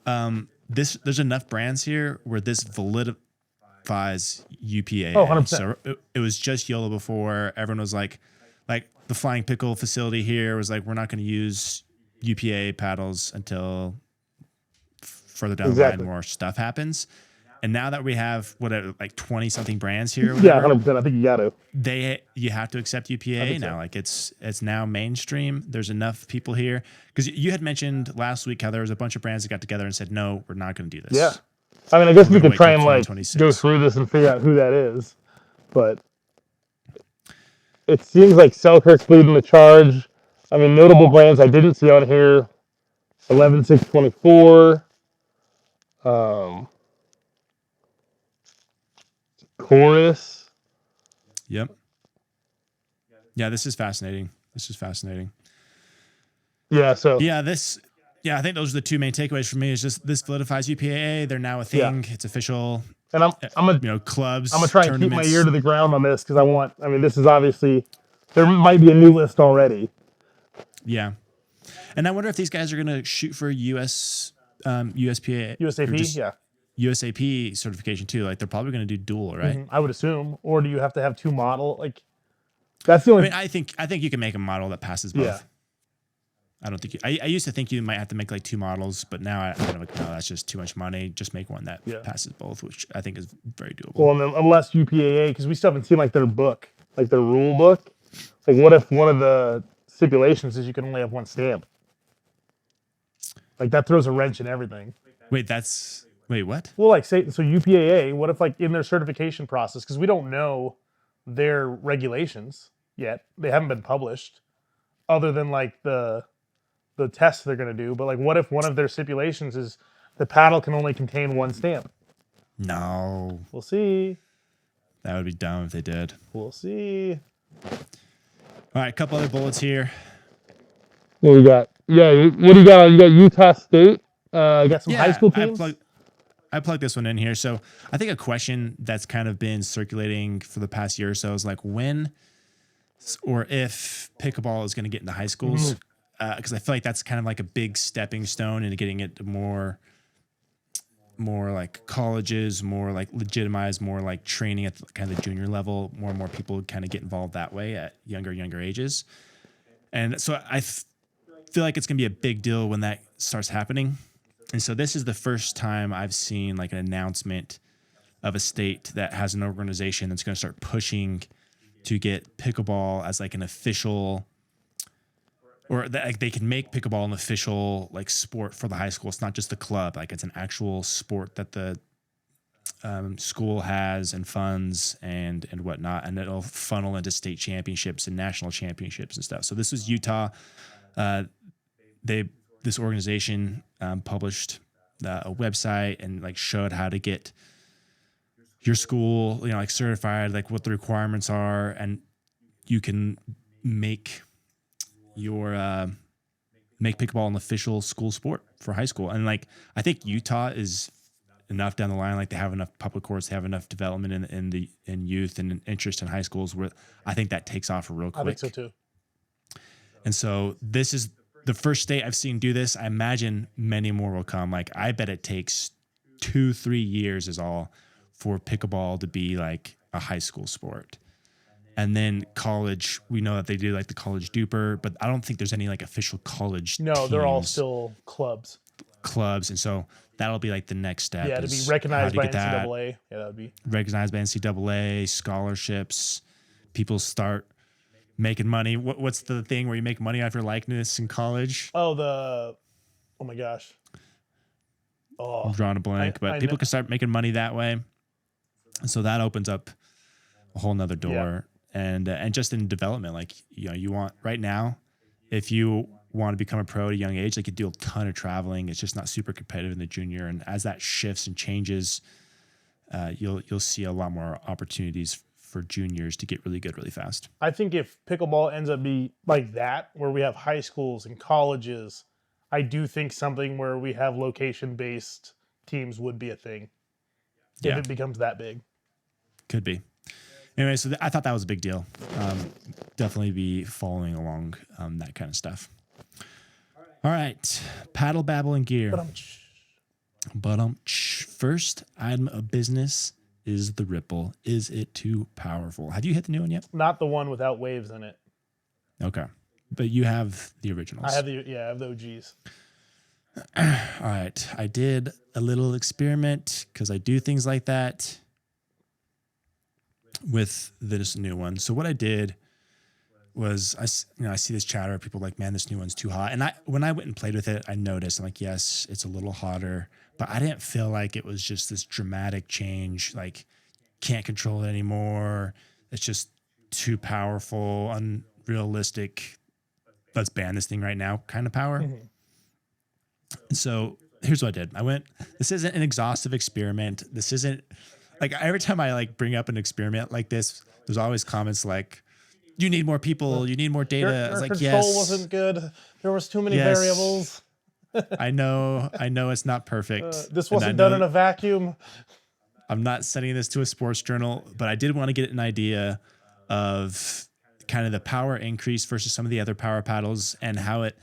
there's enough brands here where this validifies UPA.
Oh, 100%.
So it was just YOLO before. Everyone was like the Flying Pickle facility here was like, we're not going to use UPA paddles until further down the line more stuff happens. And now that we have like 20 something brands here,
Yeah, 100%. I think you got to.
You have to accept UPA now. So. Like it's now mainstream. There's enough people here, because you had mentioned last week how there was a bunch of brands that got together and said, no, we're not going to do this.
Yeah, I guess we could try and like go through this and figure out who that is, but it seems like Selkirk's leading the charge. Notable brands I didn't see on here: 11/6/24. Chorus.
Yep. Yeah, this is fascinating.
Yeah, so
I think those are the two main takeaways for me. Is just this validifies UPA. They're now a thing. It's official.
And I'm
clubs.
I'm gonna try and keep my ear to the ground on this, because this is obviously, there might be a new list already.
Yeah, and I wonder if these guys are gonna shoot for USPA,
USAP,
USAP certification too. Like they're probably going to do dual, right?
I would assume. Or do you have to have two model? Like that's the only.
I think you can make a model that passes both.
Yeah.
I don't think I used to think you might have to make like two models, but now I'm like, no, that's just too much money. Just make one that passes both, which I think is very doable.
Well, and then unless UPAA, because we still haven't seen like their book, like their rule book. Like what if one of the stipulations is you can only have one stamp? Like that throws a wrench in everything.
Wait, what?
Well, like so UPAA, what if like in their certification process, because we don't know their regulations yet. They haven't been published, other than like the tests they're going to do. But like, what if one of their stipulations is the paddle can only contain one stamp?
No,
We'll see.
that would be dumb if they did.
We'll see.
All right, a couple other bullets here.
What we got? Yeah, what do you got? You got Utah State. You got some high school teams.
I plugged this one in here. So I think a question that's kind of been circulating for the past year or so is like when or if pickleball is going to get into high schools. Because I feel like that's kind of like a big stepping stone into getting it more like colleges, more like legitimized, more like training at kind of the junior level. More and more people kind of get involved that way at younger ages. And so I feel like it's going to be a big deal when that starts happening. And so this is the first time I've seen like an announcement of a state that has an organization that's going to start pushing to get pickleball as like an official, or that like they can make pickleball an official like sport for the high school. It's not just the club, like it's an actual sport that the school has and funds and whatnot, and it'll funnel into state championships and national championships and stuff. So this was Utah. This organization published a website and like showed how to get your school, like certified, like what the requirements are, and you can make make pickleball an official school sport for high school. And like I think Utah is enough down the line, like they have enough public courts, they have enough development in youth and interest in high schools where I think that takes off real quick.
I think so too.
And so this is the first state I've seen do this. I imagine many more will come. Like I bet it takes 2-3 years is all for pickleball to be like a high school sport. And then college, we know that they do like the college duper, but I don't think there's any like official college
No, they're all still clubs.
And so that'll be like the next step.
Yeah, to be recognized by NCAA. Yeah, that would be
recognized by NCAA, scholarships. People start making money. What's the thing where you make money off your likeness in college?
Oh my gosh.
I'm drawing a blank, but people can start making money that way. And so that opens up a whole nother door.
Yeah.
And just in development, like, you want right now, if you want to become a pro at a young age, like you do a ton of traveling. It's just not super competitive in the junior. And as that shifts and changes, you'll see a lot more opportunities for juniors to get really good really fast.
I think if pickleball ends up be like that, where we have high schools and colleges, I do think something where we have location-based teams would be a thing. If it becomes that big.
Could be. Anyway, so I thought that was a big deal. Definitely be following along that kind of stuff. All right. Paddle, babble, and gear. First item of business is the Ripple. Is it too powerful? Have you hit the new one yet?
Not the one without waves in it.
Okay. But you have the originals.
I have the OGs.
All right. I did a little experiment because I do things like that with this new one. So what I did was I see this chatter. People are like, man, this new one's too hot. And when I went and played with it, I noticed, I'm like, yes, it's a little hotter, but I didn't feel like it was just this dramatic change. Like, can't control it anymore. It's just too powerful, unrealistic. Let's ban this thing right now kind of power. Mm-hmm. And so here's what I did. This isn't an exhaustive experiment. This isn't like every time I like bring up an experiment like this, there's always comments like, you need more people, you need more data. I was like,
control wasn't good. There was too many variables.
I know it's not perfect.
This wasn't done in a vacuum.
I'm not sending this to a sports journal, but I did want to get an idea of kind of the power increase versus some of the other power paddles and how it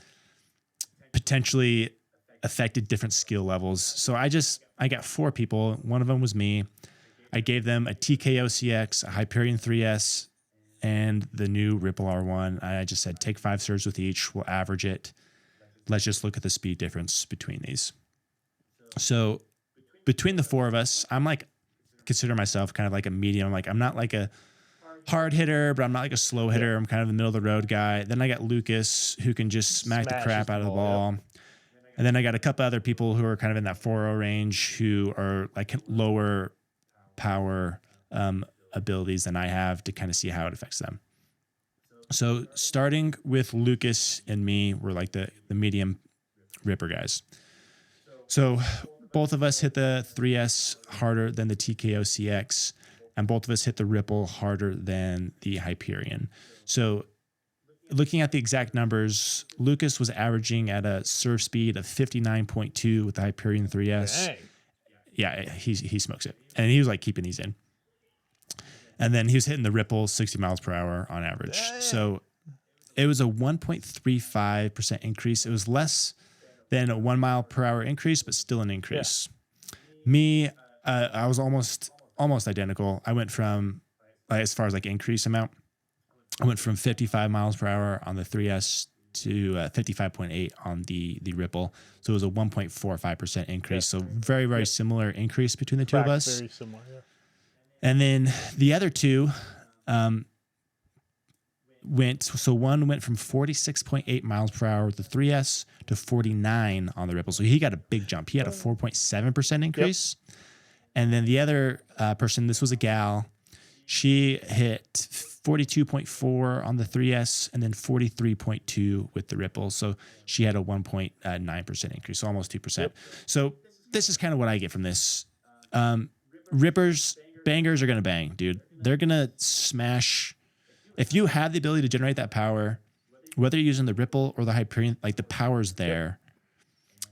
potentially affected different skill levels. So I got 4 people. One of them was me. I gave them a TKO CX, a Hyperion 3S, and the new Ripple R1. I just said, take 5 serves with each. We'll average it. Let's just look at the speed difference between these. So between the 4 of us, I'm like, consider myself kind of like a medium. Like, I'm not like a hard hitter, but I'm not like a slow hitter. I'm kind of the middle of the road guy. Then I got Lucas, who can just smack the crap out of the ball. Yeah. And then I got a couple other people who are kind of in that 4.0 range who are like lower power, abilities than I have to kind of see how it affects them. So starting with Lucas and me, we're like the medium ripper guys. So both of us hit the 3S harder than the TKO CX, and both of us hit the Ripple harder than the Hyperion. So looking at the exact numbers, Lucas was averaging at a serve speed of 59.2 with the Hyperion 3S.
Dang.
Yeah, he smokes it. And he was like keeping these in. And then he was hitting the Ripple 60 miles per hour on average.
Dang.
So it was a 1.35% increase. It was less than a 1 mile per hour increase, but still an increase. Me, I was almost identical. I went from, as far as like increase amount, I went from 55 miles per hour on the 3S to 55.8 on the Ripple. So it was a 1.45% increase. So very, very similar increase between the two of us.
Very similar, yeah.
And then the other two one went from 46.8 miles per hour with the 3S to 49 on the Ripple. So he got a big jump. He had a 4.7% increase. Yep. And then the other person, this was a gal, she hit 42.4 on the 3S and then 43.2 with the Ripple. So she had a 1.9% increase, so almost 2%. Yep. So this is kind of what I get from this. Rippers, bangers are going to bang, dude. They're going to smash. If you have the ability to generate that power, whether you're using the Ripple or the Hyperion, like the power's there.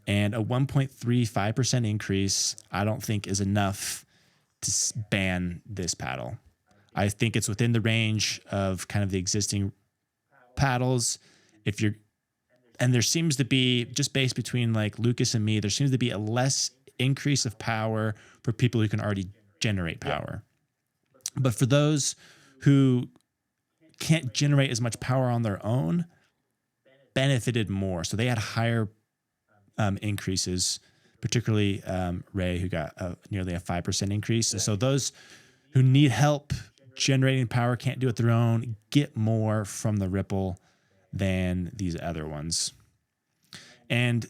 And a 1.35% increase, I don't think is enough to ban this paddle. I think it's within the range of kind of the existing paddles. And there seems to be, just based between like Lucas and me, there seems to be a less increase of power for people who can already generate power. But for those who can't generate as much power on their own, benefited more. So they had higher increases, particularly Ray, who got nearly a 5% increase. And so those who need help generating power, can't do it their own, get more from the Ripple than these other ones. But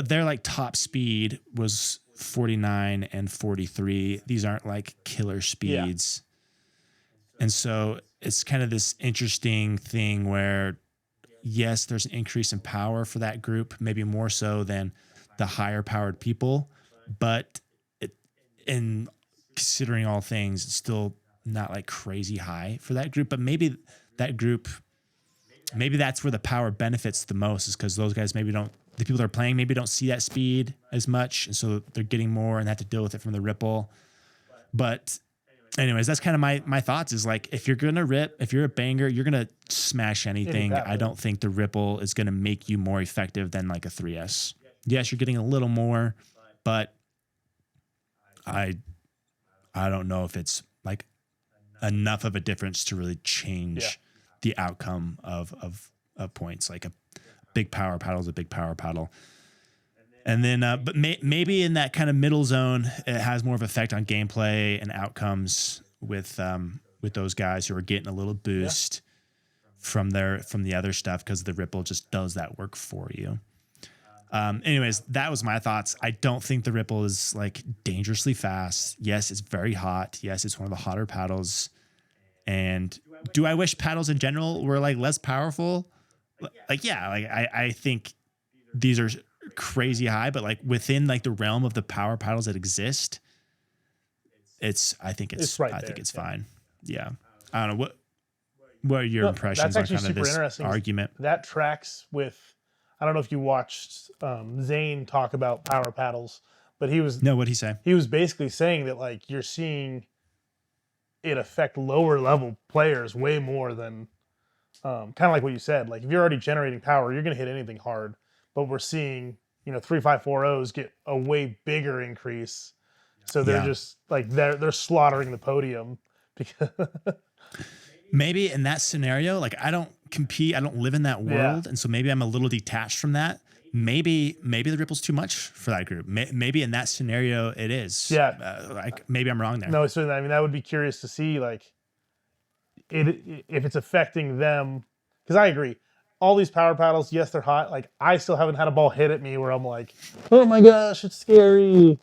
their like top speed was 49 and 43. These aren't like killer speeds. Yeah. And so it's kind of this interesting thing where, yes, there's an increase in power for that group, maybe more so than the higher powered people, but in considering all things, it's still not like crazy high for that group. But maybe that group, maybe that's where the power benefits the most, is because those guys maybe don't, the people that are playing maybe don't see that speed as much, and so they're getting more and have to deal with it from the Ripple. But anyways, that's kind of my thoughts, is like, if you're gonna rip, if you're a banger, you're gonna smash anything. I don't think the Ripple is gonna make you more effective than like a 3S. Yes, you're getting a little more, but I don't know if it's like enough of a difference to really change the outcome of points. Like a big power paddle is a big power paddle. And then, but maybe in that kind of middle zone, it has more of an effect on gameplay and outcomes with those guys who are getting a little boost from the other stuff, because the Ripple just does that work for you. Anyways, that was my thoughts. I don't think the Ripple is like dangerously fast. Yes, it's very hot. Yes, it's one of the hotter paddles. And do I wish paddles in general were like less powerful? Like, yeah, like I think these are crazy high, but like within like the realm of the power paddles that exist, I think it's fine. Yeah. I don't know. What are your impressions on kind of this argument?
That tracks with, I don't know if you watched Zane talk about power paddles, but what'd he say? He was basically saying that like you're seeing it affect lower level players way more than kind of like what you said. Like if you're already generating power, you're going to hit anything hard, but we're seeing 3540s get a way bigger increase. So they're just like they're slaughtering the podium because
maybe in that scenario, like I don't compete, I don't live in that world, and so maybe I'm a little detached from that. Maybe the Ripple's too much for that group. Maybe in that scenario it is. Yeah, like maybe I'm wrong there.
No, so I mean that would be curious to see like if it's affecting them, because I agree. All these power paddles, yes, they're hot. Like I still haven't had a ball hit at me where I'm like, oh my gosh, it's scary.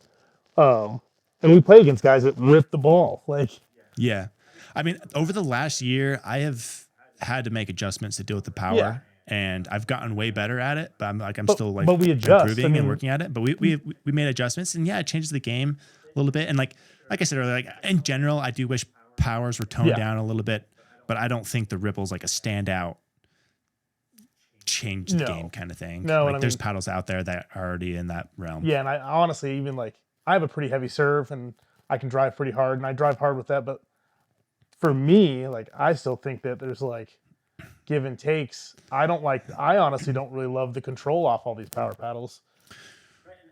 And we play against guys that rip the ball. Like,
Yeah. I mean, over the last year, I have had to make adjustments to deal with the power.
Yeah.
And I've gotten way better at it, but I'm still like
but we adjust.
improving
I mean,
and working at it. But we made adjustments, and yeah, it changes the game a little bit. And like I said earlier, like in general, I do wish powers were toned down a little bit, but I don't think the Ripple's like a standout change the game kind of thing.
No,
like there's paddles out there that are already in that realm.
Yeah, and I honestly even like I have a pretty heavy serve and I can drive pretty hard and I drive hard with that, but for me, like I still think that there's like give and takes. I honestly don't really love the control off all these power paddles.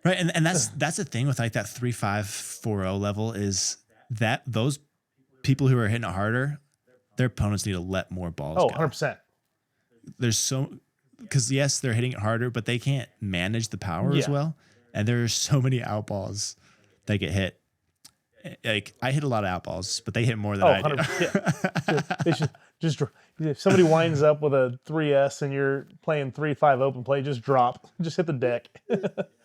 Right, and that's the thing with like that 3-5-4-0 level is that those people who are hitting it harder, their opponents need to let more balls go.
100%.
There's because yes, they're hitting it harder, but they can't manage the power as well. And there's so many out balls that get hit. Like I hit a lot of out balls, but they hit more than I do.
100%. They should just if somebody winds up with a 3S and you're playing 3-5 open play, just drop, just hit the deck.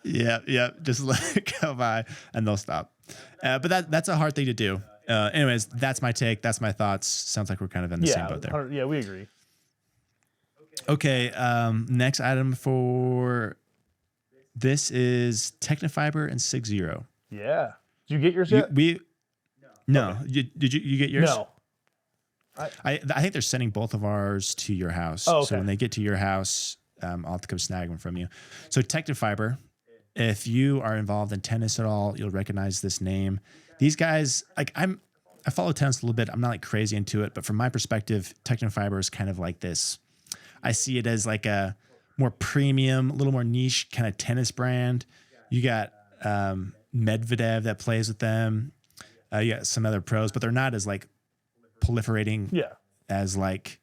Yeah, just let it go by and they'll stop. But that's a hard thing to do. Anyways, that's my take. That's my thoughts. Sounds like we're kind of in the same boat there.
Yeah, we agree.
Okay, next item for this is Technifibre and Six Zero.
Yeah. Did you get yours yet?
No. Okay. Did you get yours?
No.
I think they're sending both of ours to your house.
Oh, okay.
So when they get to your house, I'll have to come snag them from you. So Technifibre, if you are involved in tennis at all, you'll recognize this name. These guys, like I follow tennis a little bit. I'm not like crazy into it, but from my perspective, Technifibre is kind of like this. I see it as like a more premium, a little more niche kind of tennis brand. You got Medvedev that plays with them. You got some other pros, but they're not as like proliferating as like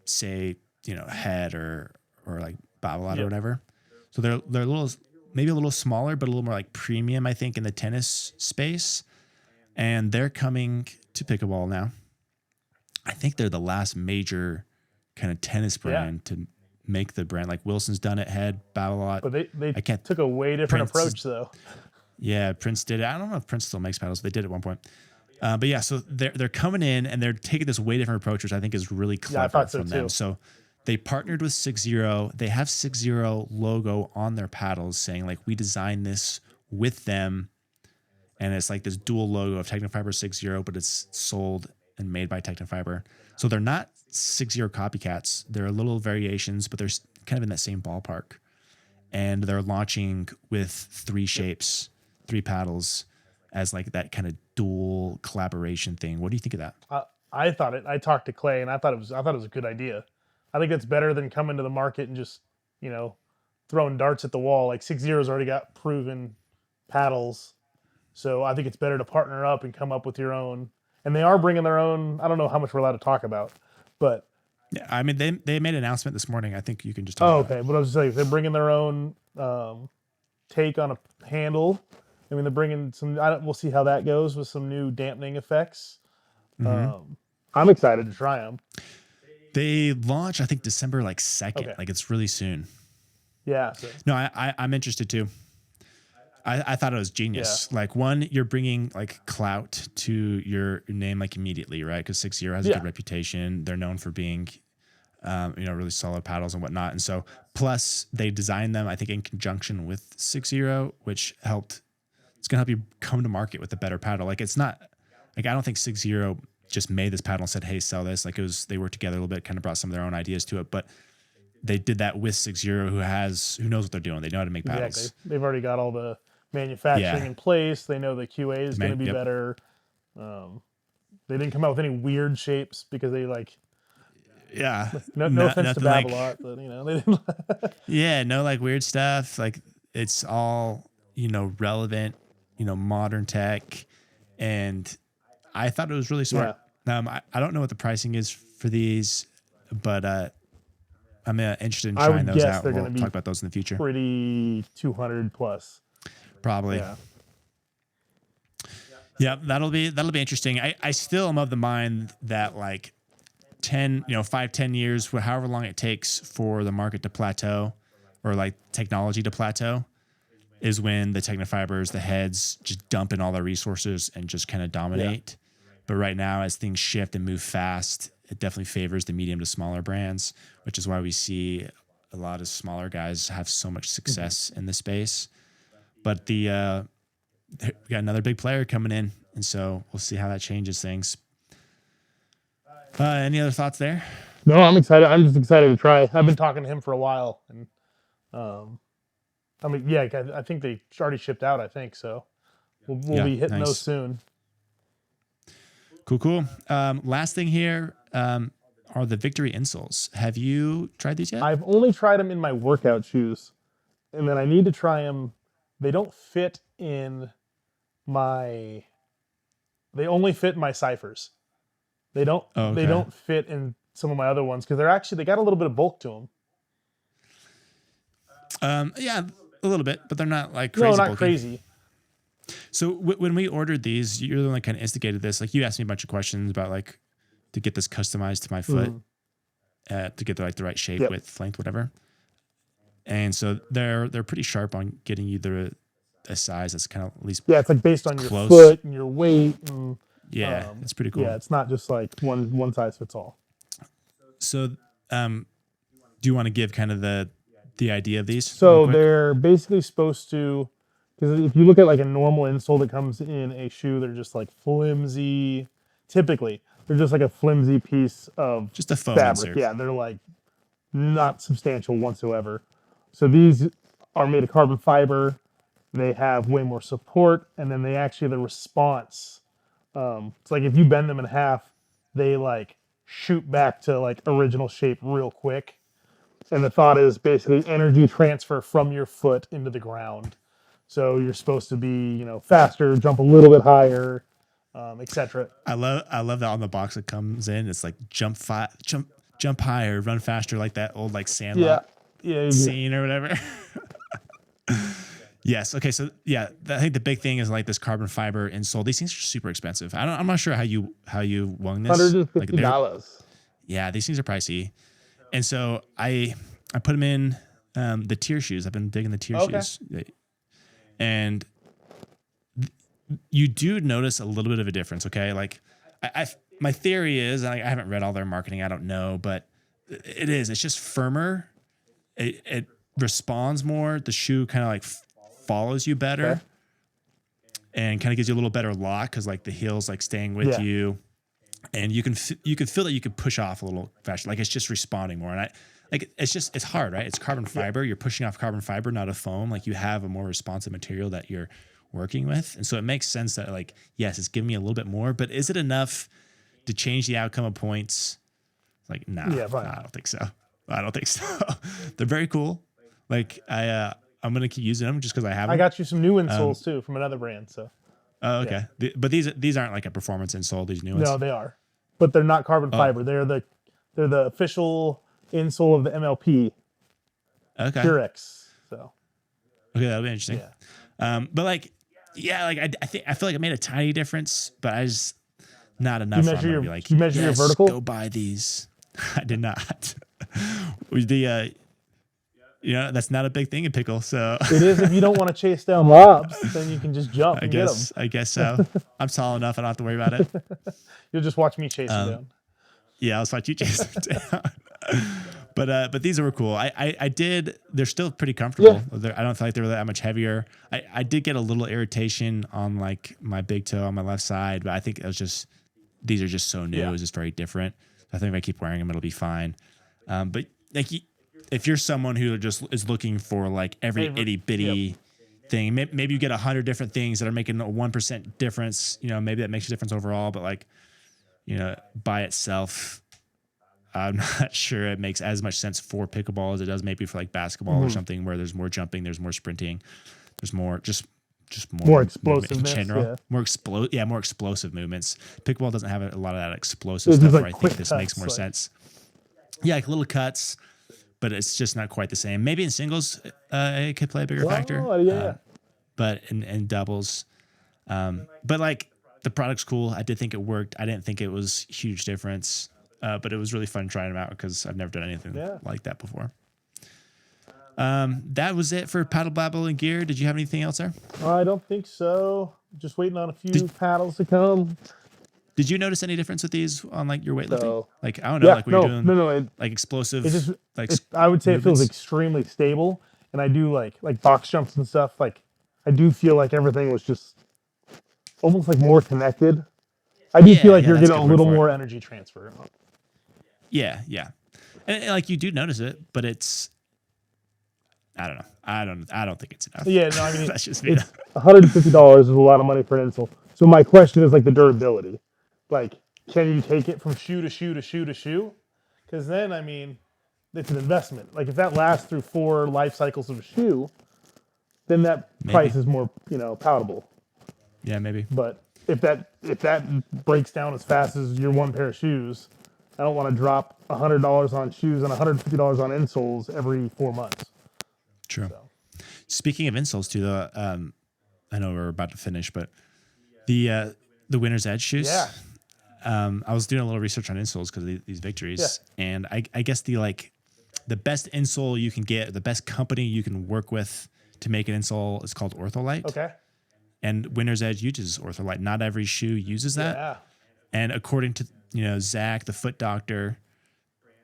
say, Head or like Babolat or whatever. So they're a little, maybe a little smaller, but a little more like premium, I think, in the tennis space. And they're coming to Pickleball now. I think they're the last major kind of tennis brand to make the brand. Like Wilson's done it, Head, Babolat.
But they took a way different approach though.
Yeah, Prince did it. I don't know if Prince still makes paddles. They did at one point. But yeah, so they're coming in and they're taking this way different approach, which I think is really clever from them. So they partnered with 6-0. They have 6-0 logo on their paddles saying like, we designed this with them. And it's like this dual logo of Technifibre 6-0, but it's sold and made by Technifibre. So they're not 6-0 copycats. They're little variations, but they're kind of in that same ballpark. And they're launching with 3 shapes, 3 paddles as like that kind of dual collaboration thing. What do you think of that?
I talked to Clay and I thought it was a good idea. I think it's better than coming to the market and just, throwing darts at the wall. Like 6-0's already got proven paddles. So I think it's better to partner up and come up with your own. And they are bringing their own. I don't know how much we're allowed to talk about, but
yeah, I mean they made an announcement this morning. I think you can just talk about
okay. But I was just saying they're bringing their own take on a handle. I mean they're bringing some. We'll see how that goes with some new dampening effects. Mm-hmm. I'm excited to try them.
They launch, I think December 2nd. Okay. Like it's really soon.
Yeah. So.
No, I'm interested too. I thought it was genius. Yeah. Like one, you're bringing like clout to your name like immediately, right? Because 6-0 has a good reputation. They're known for being, really solid paddles and whatnot. And so plus they designed them, I think, in conjunction with 6-0, which helped. It's gonna help you come to market with a better paddle. Like it's not like I don't think 6-0 just made this paddle and said, "Hey, sell this." Like they worked together a little bit, kind of brought some of their own ideas to it, but. They did that with 6-0, who knows what they're doing. They know how to make paddles.
Exactly. They've already got all the manufacturing in place. They know the QA is going to be better. They didn't come out with any weird shapes because they like.
Yeah.
No offense to Babolat, but they didn't.
Yeah, no like weird stuff. Like it's all relevant, modern tech, and I thought it was really smart. Yeah. I don't know what the pricing is for these, but. I'm interested in trying those out. We'll talk about those in the future.
Pretty 200 plus.
Probably. Yeah, that'll be interesting. I still am of the mind that like 5-10 years, however long it takes for the market to plateau or like technology to plateau, is when the Technifibres, the heads, just dump in all their resources and just kind of dominate. But right now, as things shift and move fast, it definitely favors the medium to smaller brands, which is why we see a lot of smaller guys have so much success in the space. But we got another big player coming in, and so we'll see how that changes things. Any other thoughts there?
No, I'm excited. I'm just excited to try. I've been talking to him for a while, and I mean, yeah, I think they already shipped out. I think so. We'll be hitting those soon.
Cool. Last thing here are the VCTRY Insoles. Have you tried these yet?
I've only tried them in my workout shoes, and then I need to try them. They don't fit in my. They only fit in my ciphers. They don't.
Oh, okay.
They don't fit in some of my other ones because they got a little bit of bulk to them.
Yeah, a little bit, but they're not like crazy.
No, not
bulky.
crazy.
So when we ordered these, you're the one that kind of instigated this. Like you asked me a bunch of questions about like to get this customized to my foot, to get the right shape, width, length, whatever. And so they're pretty sharp on getting you a size that's kind of at least
it's like based on
close.
your foot and your weight. And,
it's pretty cool.
Yeah, it's not just like one size fits all.
So, do you want to give kind of the idea of these?
So they're basically supposed to, because if you look at like a normal insole that comes in a shoe, they're just like flimsy. Typically, they're just like a flimsy piece of
just a foam
fabric.
insert.
Yeah, they're like not substantial whatsoever. So these are made of carbon fiber. They have way more support, and then the response. It's like if you bend them in half, they like shoot back to like original shape real quick. And the thought is basically energy transfer from your foot into the ground. So you're supposed to be, faster, jump a little bit higher, etc.
I love that on the box it comes in. It's like jump higher, run faster, like that old like Sandlot scene or whatever. Yes. Okay. So I think the big thing is like this carbon fiber insole. These things are super expensive. I'm not sure how you won this.
$150.
Yeah, these things are pricey, and so I put them in the tier shoes. I've been digging the tier shoes, and you do notice a little bit of a difference. Okay, like my theory is, and I haven't read all their marketing. I don't know, but it's just firmer. It responds more. The shoe kind of like follows you better, and kind of gives you a little better lock because like the heel's like staying with you, and you can feel that you can push off a little faster. Like it's just responding more, and it's hard, right? It's carbon fiber. You're pushing off carbon fiber, not a foam. Like you have a more responsive material that you're working with, and so it makes sense that like yes, it's giving me a little bit more, but is it enough to change the outcome of points? Like no, I don't think so. They're very cool. Like I'm gonna keep using them just because I have them.
I got you some new insoles too from another brand. So.
Oh, okay. Yeah. But these aren't like a performance insole. These new ones.
No, they are, but they're not carbon fiber. They're the official insole of the MLP.
Okay.
Purex. So.
Okay, that'll be interesting.
Yeah.
But like, I feel like it made a tiny difference, but I just not enough.
You measure your vertical?
Go buy these. I did not. That's not a big thing in pickle. So
it is if you don't want to chase down lobs, then you can just jump and get them.
I guess so. I'm tall enough. I don't have to worry about it.
You'll just watch me chase them down.
Yeah, I'll just watch you chase them down. But these were cool. I did. They're still pretty comfortable. Yeah. I don't feel like they were that much heavier. I did get a little irritation on like my big toe on my left side, but I think it was just these are just so new. It's just very different. I think if I keep wearing them, it'll be fine. But like, if you're someone who just is looking for like every itty bitty thing, maybe you get 100 different things that are making a 1% difference. Maybe that makes a difference overall. But like, by itself, I'm not sure it makes as much sense for pickleball as it does maybe for like basketball or something where there's more jumping, there's more sprinting, there's more just
more explosiveness,
in general. More explosive movements. Pickleball doesn't have a lot of that explosive stuff where I think this makes more sense. Yeah, like little cuts, but it's just not quite the same. Maybe in singles, it could play a bigger factor. But in doubles, but like the product's cool. I did think it worked. I didn't think it was a huge difference, but it was really fun trying them out because I've never done anything like that before. That was it for paddle babble and gear. Did you have anything else there?
I don't think so. Just waiting on a few paddles to come.
Did you notice any difference with these on like your weightlifting?
So,
Like I don't know,
yeah,
like when you're doing
no.
like explosive,
It just,
like
I would say it feels
movements?
extremely stable, and I do like box jumps and stuff. Like I do feel like everything was just almost like more connected. I do feel like
yeah,
you're
that's
getting
a
a
good word
little
for it.
more energy transfer.
Yeah, and like you do notice it, but it's I don't know. I don't think it's enough.
Yeah, no, I mean
That's just me.
it's $150 is a lot of money for an insole. So my question is like the durability. Like, can you take it from shoe to shoe to shoe to shoe? Because then, I mean, it's an investment. Like if that lasts through 4 life cycles of a shoe, then that price is more, palatable.
Yeah, maybe.
But if that breaks down as fast as your one pair of shoes, I don't want to drop $100 on shoes and $150 on insoles every 4 months.
True. Speaking of insoles too, though, I know we're about to finish, but the Winner's Edge shoes.
Yeah.
I was doing a little research on insoles because of these victories, and I guess the best insole you can get, the best company you can work with to make an insole is called Ortholite.
Okay.
And Winner's Edge uses Ortholite. Not every shoe uses that.
Yeah.
And according to Zach, the foot doctor,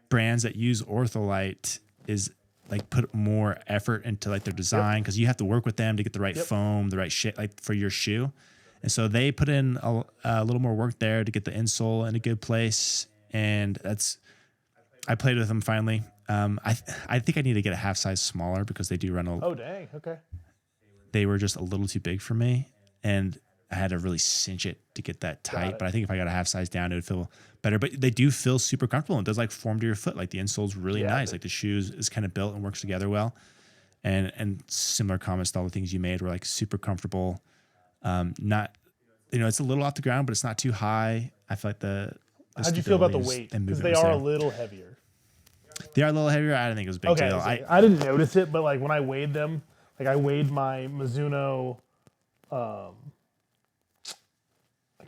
brands that use Ortholite is like put more effort into like their design because you have to work with them to get the right foam, the right shit like for your shoe. And so they put in a little more work there to get the insole in a good place. And I played with them finally. I think I need to get a half size smaller because they do run
Oh, dang. Okay.
they were just a little too big for me. And I had to really cinch it to get that tight. But I think if I got a half size down, it would feel better. But they do feel super comfortable. It does like form to your foot. Like the insole's really nice. Like the shoes is kind of built and works together well. And similar comments to all the things you made were like super comfortable. Not, it's a little off the ground, but it's not too high. I feel like
how'd you feel about the
stability
weight?
and
Because
movement
they
was
are
there.
a little heavier.
They are a little heavier. I didn't think it was a big
Okay.
deal.
So I didn't notice it, but like when I weighed them, like I weighed my Mizuno, I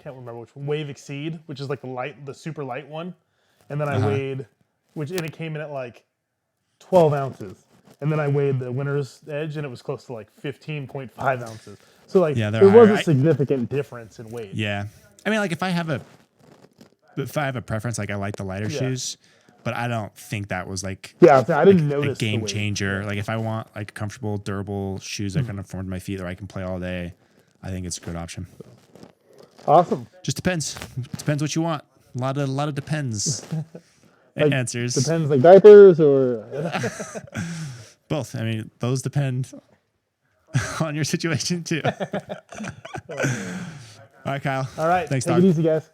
can't remember which one, Wave Exceed, which is like the super light one. And then I weighed, and it came in at like 12 ounces. And then I weighed the Winner's Edge and it was close to like 15.5 ounces. So like there was a significant difference in weight.
Yeah. I mean, like if I have a preference, like I like the lighter shoes, but I don't think that was like
I didn't notice
a game changer. Like if I want like comfortable, durable shoes that can form to my feet or I can play all day, I think it's a good option.
Awesome.
Just depends. Depends what you want. A lot of depends.
Like,
answers.
Depends like diapers or
Both. I mean, those depend on your situation too. All right, Kyle.
all right.
Thanks,
Take
dog.
it easy, guys.